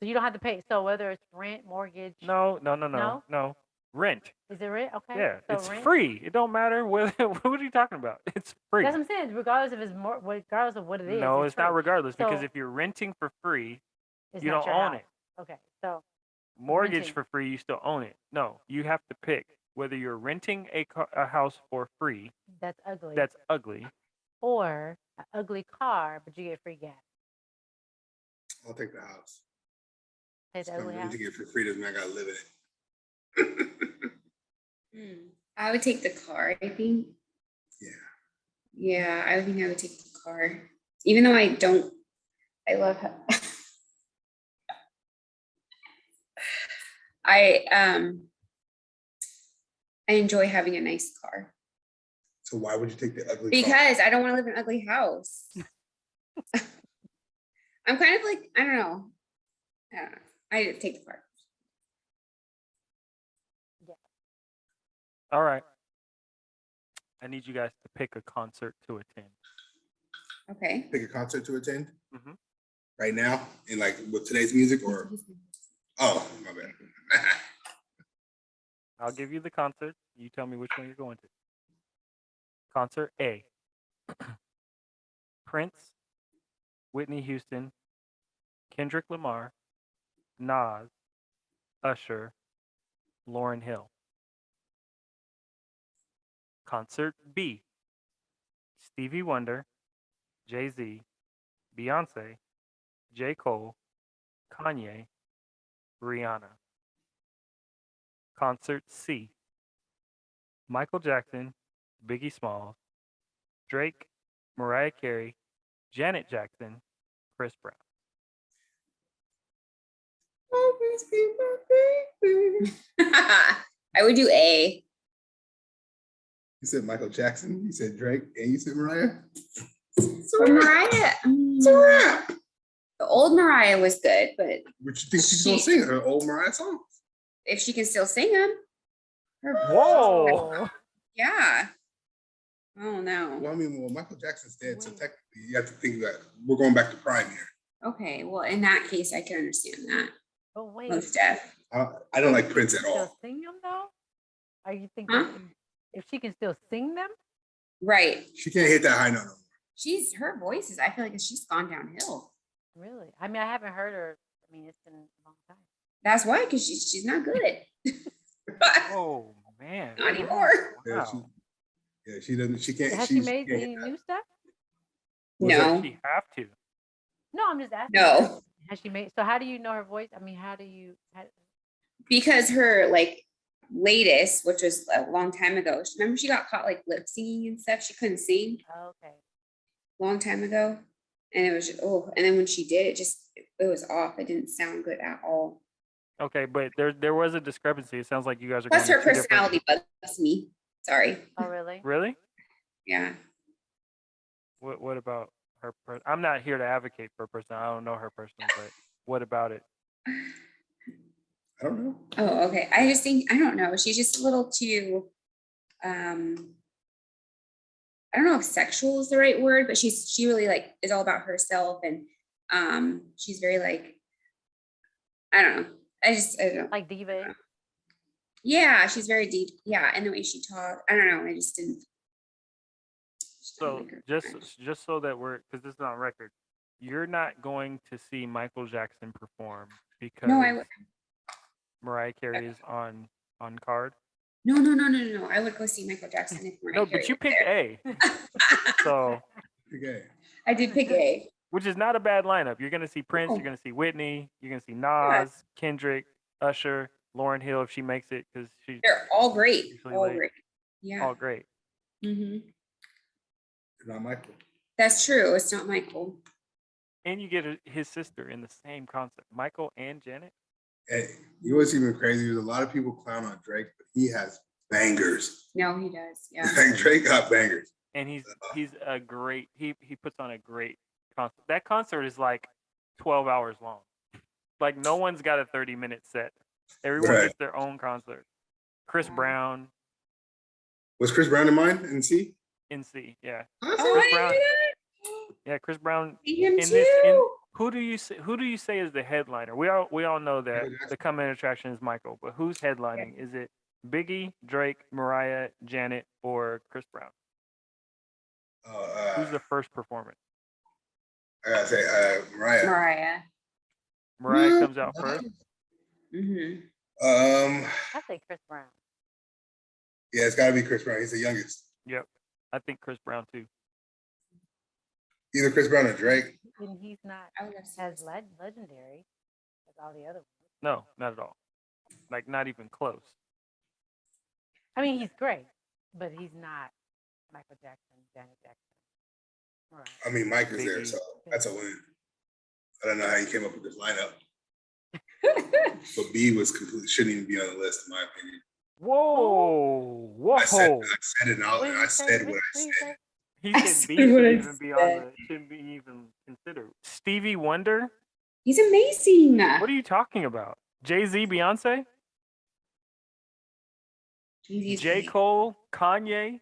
So you don't have to pay. So whether it's rent, mortgage, No. No? Rent. is it rent? Okay. Yeah, So it's rent. free. It don't matter whether. What are you talking about? It's free. That's what I'm saying. Regardless if it's more, regardless of what it is. No, it's not free. regardless because So if you're renting for free, It's you not don't your own house. it. Okay. So Mortgage renting. for free, you still own it. No, you have to pick whether you're renting a house for free. That's ugly. That's ugly. Or an ugly car, but you get free gas. I'll take the house. It's I'm ugly house. renting it for free, doesn't mean I gotta live in it. I would take the car, I think. Yeah. Yeah, I think I would take the car. Even though I love how I enjoy having a nice car So why would you take the ugly car? because I don't want to live in an ugly house. I'm kind of like, I don't know. I take the car. All right. I need you guys to pick a concert to attend. Okay. Pick a concert to attend Mhm. right now in like with today's music or oh my bad. I'll give you the concert. You tell me which one you're going to. Concert A. Prince, Whitney Houston, Kendrick Lamar, Nas, Usher, Lauryn Hill. Concert B. Stevie Wonder, Jay-Z, Beyonce, J. Cole, Kanye, Rihanna. Concert C. Michael Jackson, Biggie Smalls, Drake, Mariah Carey, Janet Jackson, Chris Brown. Always be my baby. I would do A. You said Michael Jackson, you said Drake, and you said Mariah. Or Mariah. It's a wrap. The old Mariah was good, but What you think she's gonna sing her old Mariah songs? if she can still sing them, Whoa! yeah. Oh no. Well, I mean, well, Michael Jackson's dead, so technically you have to think that we're going back to prime here. Okay, well, in that case, I can understand that. Oh wait. Most deaf. I don't like Prince at Still all. sing them though? Are you thinking Huh? if she can still sing them? Right. She can't hit that high note no more. Her voice is, I feel like she's gone downhill. Really? I mean, I haven't heard her. I mean, it's been a long time. That's why, because she's not good. Oh man! Not anymore. Yeah, Wow. she doesn't. She can't. Has she she made can't any hit that. new stuff? What's that? No. She have to. No, I'm just asking. No. Has she made? So how do you know her voice? I mean, how do you? Because her like latest, which was a long time ago, remember she got caught like lip singing and stuff. She couldn't sing Okay. long time ago. And it was just, and then when she did it was off. It didn't sound good at all. Okay, but there was a discrepancy. It sounds like you guys are. Plus going her in two different- personality bugs me. Sorry. Oh really? Really? Yeah. What about her? I'm not here to advocate for her person. I don't know her personally, but what about it? I don't know. Oh, okay. I just think, I don't know. She's just a little too, I don't know if sexual is the right word, but she really like is all about herself. And she's very like, I don't know. I don't know. Like diva? Yeah, she's very deep. Yeah, and the way she talked, I don't know. I just didn't. So just so that we're, because this is on record, you're not going to see Michael Jackson perform because No, I Mariah Carey is on card. no. I would go see Michael Jackson if Mariah No, Carey but you was picked A, so Okay. I did pick A. which is not a bad lineup. You're gonna see Prince, No. you're gonna see Whitney, you're gonna see Yeah. Nas, Kendrick, Usher, Lauryn Hill if she makes it because she's They're all great. usually All late. great. Yeah. All great. hmm Not Michael. That's true. It's not Michael. And you get his sister in the same concert, Michael and Janet. Hey, you know what's even crazy? There's a lot of people clown on Drake, but he has bangers. No, he does. Yeah. Like Drake got bangers. And he's a great he puts on a great concert. That concert is like 12 hours long. Like no one's got a 30-minute set. Everyone Right. gets their own concert. Chris Brown, Was Chris Brown in mine in C? NC, yeah. Oh, Chris I Brown. didn't do Yeah, Chris Brown that. See him in too. this who do you say is the headliner? We all know that Michael Jackson. the coming attraction is Michael, but who's headlining? Is it Biggie, Drake, Mariah, Janet, or Chris Brown? Who's the first performance? I gotta say, Mariah. Mariah. Mariah comes out first. Mm-hmm. I say Chris Brown. Yeah, it's gotta be Chris Brown. He's the youngest. Yep. I think Chris Brown too. Either Chris Brown or Drake. And he's not I would have said as legendary as all the other ones. No, not at all. Like not even close. I mean, he's great, but he's not Michael Jackson, Janet Jackson. Mariah. I mean, Mike is there, Biggie. so that's a win. I don't know how he came up with this lineup, but B was completely shouldn't even be on the list in my opinion. Whoa. I said Whoa. it and What did I you say? said what What I did you said. say? He I said said B what I shouldn't even be on said. shouldn't be even considered. Stevie Wonder? He's amazing. What are you talking about? Jay-Z, Beyonce? He's J. Cole, Kanye,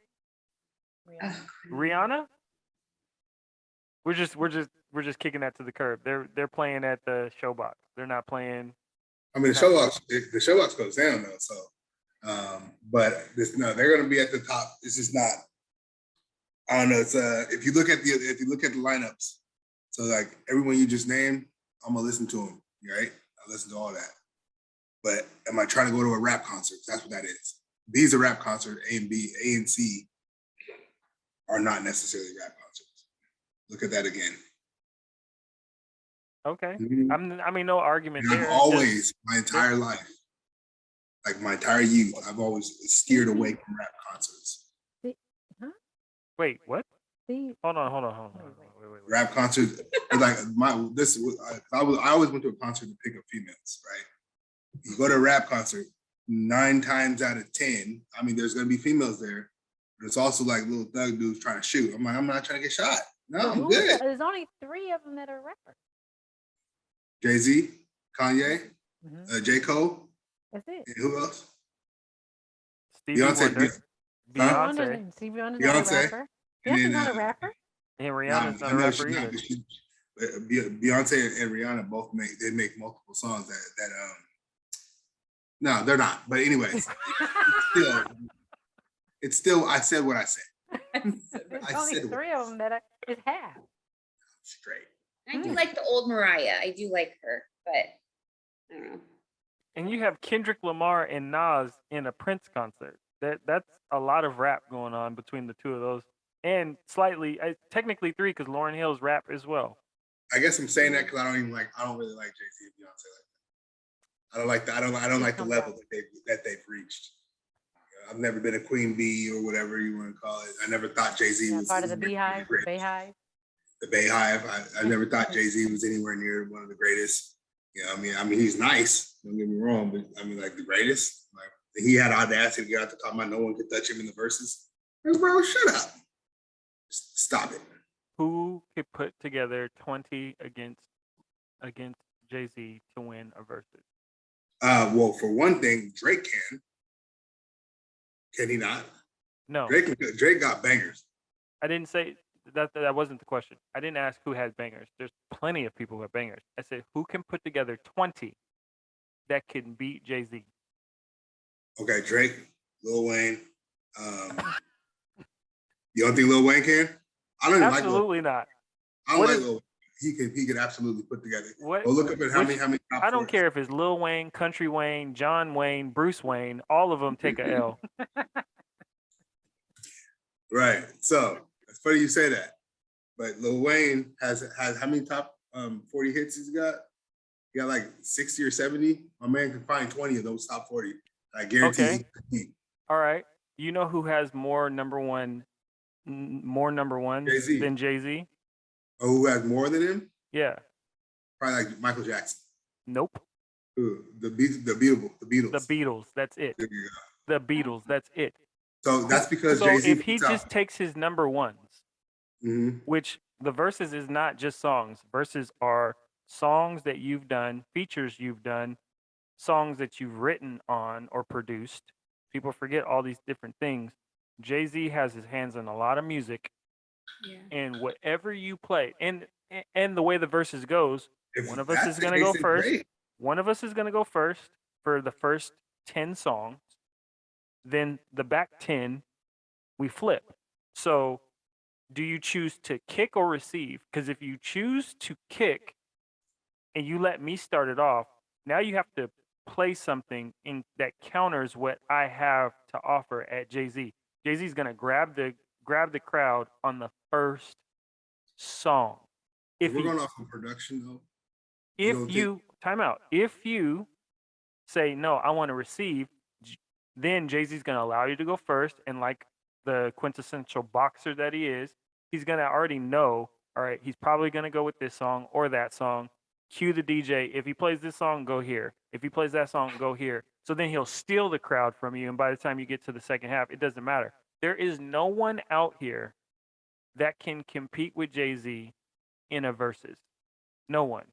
Rihanna. Rihanna? We're just kicking that to the curb. They're playing at the showbox. They're not playing. I mean, the showbox goes down though, so. But they're gonna be at the top. This is not. I don't know. It's if you look at the lineups, so like everyone you just named, I'm gonna listen to them. Right? I listen to all that. But am I trying to go to a rap concert? That's what that is. These are rap concerts. A and C are not necessarily rap concerts. Look at that again. Okay. Mhm. I mean, no argument And there. I've always, my entire life, like my entire youth, I've always steered away from rap concerts. Wait, what? See, Hold on. Wait. Rap concerts, like I always went to a concert to pick up females, right? You go to a rap concert, 9 times out of 10, I mean, there's gonna be females there, but it's also like little thug dudes trying to shoot. I'm like, I'm not trying to get shot. No, but I'm good. there's only 3 of them that are rappers. Jay-Z, Kanye, Mhm. J. Cole, That's it. and who else? Stevie Wonder, Beyonce, Stevie Wonder's not a Beyonce, rapper. and Beyonce's then, not a rapper. and Nah, Rihanna's I not a know rapper she's not, either. but Beyonce and Rihanna both make multiple songs that no, they're not. But anyways, it's still I said what I said. There's I only said 3 of them that is half. straight. I do like the old Mariah. I do like her, but I don't know. And you have Kendrick Lamar and Nas in a Prince concert. That's a lot of rap going on between the two of those, and technically 3 because Lauryn Hill's rap as well. I guess I'm saying that because I don't really like Jay-Z and Beyonce like that. I don't like I don't like the level that they've reached. I've never been a queen bee or whatever you want to call it. I never thought Jay-Z was Part of the anywhere near Beehive. great. Beehive. The Bayhive. I never thought Jay-Z was anywhere near one of the greatest. You know, I mean, he's nice. Don't get me wrong, but I mean, like the greatest. Like he had audacity to get out to talk about no one could touch him in the verses. Like, bro, shut up. Stop it. Who could put together 20 against Jay-Z to win a versus? Well, for one thing, Drake can. Can he not? No, Drake got bangers. I didn't say that wasn't the question. I didn't ask who has bangers. There's plenty of people who have bangers. I said who can put together 20 that can beat Jay-Z. Okay, Drake, Lil Wayne. You don't think Lil Wayne can? I don't even like Lil Wayne. Absolutely not. I don't What like is- Lil Wayne. He could absolutely put together. What? Well, look up at how many top I don't 40s. care if it's Lil Wayne, Country Wayne, John Wayne, Bruce Wayne. All of them take a L. Right. So it's funny you say that. But Lil Wayne has how many top 40 hits he's got? He got like 60 or 70. My man can find 20 of those top 40. I guarantee Okay. he can compete. All right. You know who has more number ones Jay-Z. than Jay-Z? Oh, who has more than him? Yeah. Probably like Michael Jackson. Nope. Who? The Beatles. The Beatles. That's it. There you The Beatles. That's it. go. So that's because So Jay-Z if he puts out- just takes his number ones, Mhm. which the verses is not just songs. Verses are songs that you've done, features you've done, songs that you've written on or produced. People forget all these different things. Jay-Z has his hands on a lot of music, Yeah. and whatever you play, and the way the verses goes, If one of us that's is the gonna case, go then first. great. One of us is gonna go first for the first 10 songs. Then the back 10, we flip. So do you choose to kick or receive? Because if you choose to kick and you let me start it off, now you have to play something in that counters what I have to offer at Jay-Z. Jay-Z's gonna grab the crowd on the first song. If we're going off of production though, don't Time out. If you say no, I want to receive, then Jay-Z's gonna allow you to go first, and like the quintessential boxer that he is, he's gonna already know, all right, he's probably gonna go with this song or that song. Cue the DJ. If he plays this song, go here. If he plays that song, go here. So then he'll steal the crowd from you, and by the time you get to the second half, it doesn't matter. There is no one out here that can compete with Jay-Z in a versus. No one.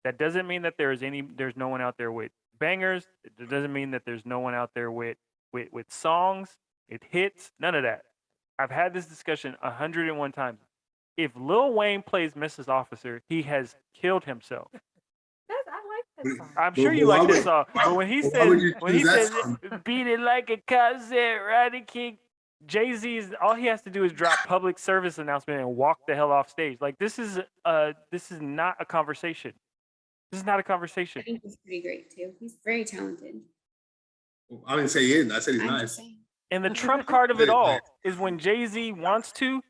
That doesn't mean that there's no one out there with bangers. It doesn't mean that there's no one out there with songs, with hits, none of that. I've had this discussion 101 times. If Lil Wayne plays Mrs. Officer, he has killed himself. I like that song. I'm sure you like this song. But when he says beat it like a concert, Rodney King, Jay-Z's all he has to do is drop public service announcement and walk the hell off stage. Like this is not a conversation. This is not a I conversation. think he's pretty great too. He's very talented. I didn't say he isn't. I said he's I'm nice. just saying. And the trump card of it all is when Jay-Z wants to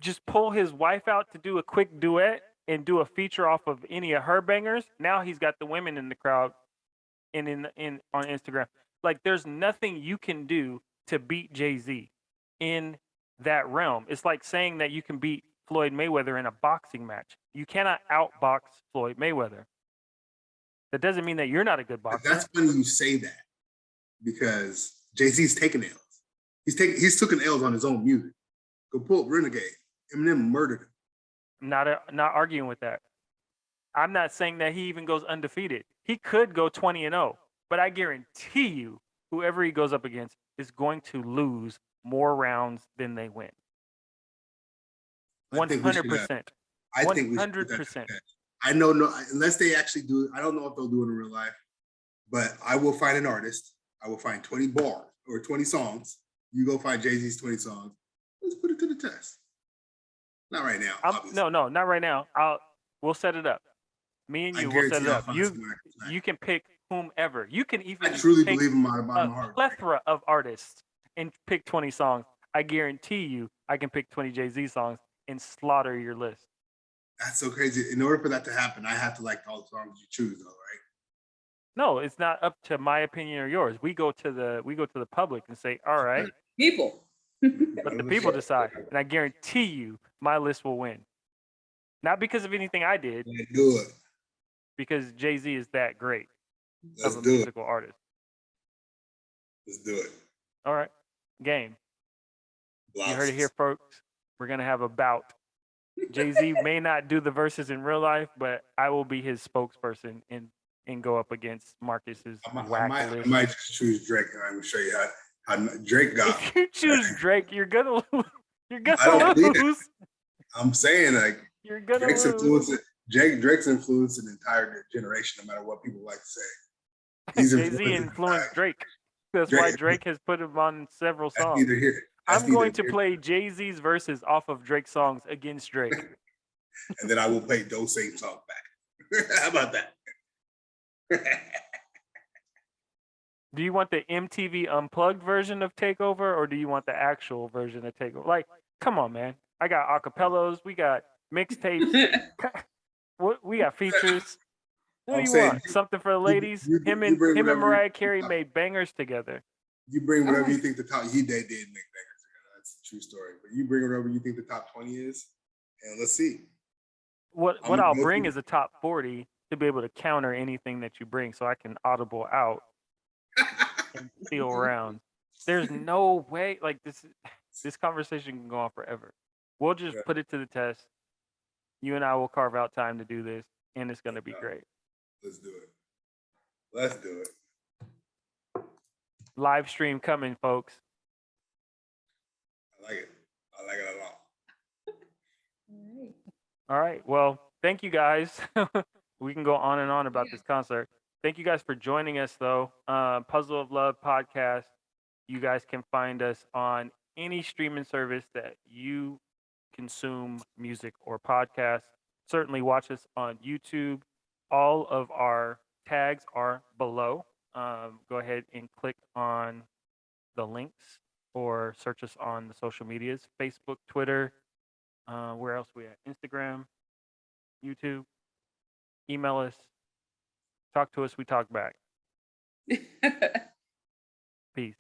just pull his wife out to do a quick duet and do a feature off of any of her bangers. Now he's got the women in the crowd and on Instagram. Like there's nothing you can do to beat Jay-Z in that realm. It's like saying that you can beat Floyd Mayweather in a boxing match. You cannot outbox Floyd Mayweather. That doesn't mean that you're not a good boxer. That's funny you say that because Jay-Z's taking L's. He's taken L's on his own music. Go pull up Renegade. Eminem murdered him. I'm not arguing with that. I'm not saying that he even goes undefeated. He could go 20-0, but I guarantee you, whoever he goes up against is going to lose more rounds than they win. 100%. I think we should put that to 100%. the test. I know unless they actually do it. I don't know if they'll do it in real life, but I will find an artist. I will find 20 bars or 20 songs. You go find Jay-Z's 20 songs. Let's put it to the test. Not right now. No, not right now. We'll set it up. Me and you will set it up. You can pick whomever. You can even I truly pick believe in my heart. a plethora of artists and pick 20 songs. I guarantee you, I can pick 20 Jay-Z songs and slaughter your list. That's so crazy. In order for that to happen, I have to like all the songs you choose, though, right? No, it's not up to my opinion or yours. We go to the public and say, all right, People. let the people decide. And I guarantee you, my list will win. Not because of anything I did, Let's do it. because Jay-Z is that great Let's of a do it. musical artist. Let's do it. All right, game. You heard it here, folks. We're gonna have a bout. Jay-Z may not do the verses in real life, but I will be his spokesperson and go up against Marcus's whack I list. might just choose Drake, and I'm gonna show you how Drake got. If you choose Drake, you're gonna lose. You're I gonna don't believe lose. I'm saying like You're gonna Drake's lose. Drake's influenced an entire generation, no matter what people like to say. He's Jay-Z influenced Drake. That's why Drake has put him on several That's songs. neither here. That's I'm going neither to here. play Jay-Z's verses off of Drake's songs against Drake. And then I will play those same songs back. How about that? Do you want the MTV Unplugged version of Takeover, or do you want the actual version of Takeover? Like, come on, man. I got acapellas. We got mixtapes. We got features. What do I'm you saying want? Something for the ladies? you Him bring and whatever Mariah Carey made bangers together. You bring whatever Oh. you think the top. They did make bangers together. That's a true story. But you bring whatever you think the top 20 is, and let's see. What I'm gonna I'll go bring through- is a top 40 to be able to counter anything that you bring, so I can audible out and steal rounds. There's no way. Like this conversation can go on forever. We'll just Yeah. put it to the test. You and I will carve out time to do this, and it's gonna be Yeah. great. Let's do it. Let's do it. Live stream coming, folks. I like it. I like it a lot. All right. Well, thank you guys. We can go on and on about this concert. Thank you guys for joining us, though. Puzzle of Love podcast. You guys can find us on any streaming service that you consume music or podcasts. Certainly watch us on YouTube. All of our tags are below. Go ahead and click on the links or search us on the social medias, Facebook, Twitter. Where else we at? Instagram, YouTube. Email us. Talk to us. We talk back. Peace.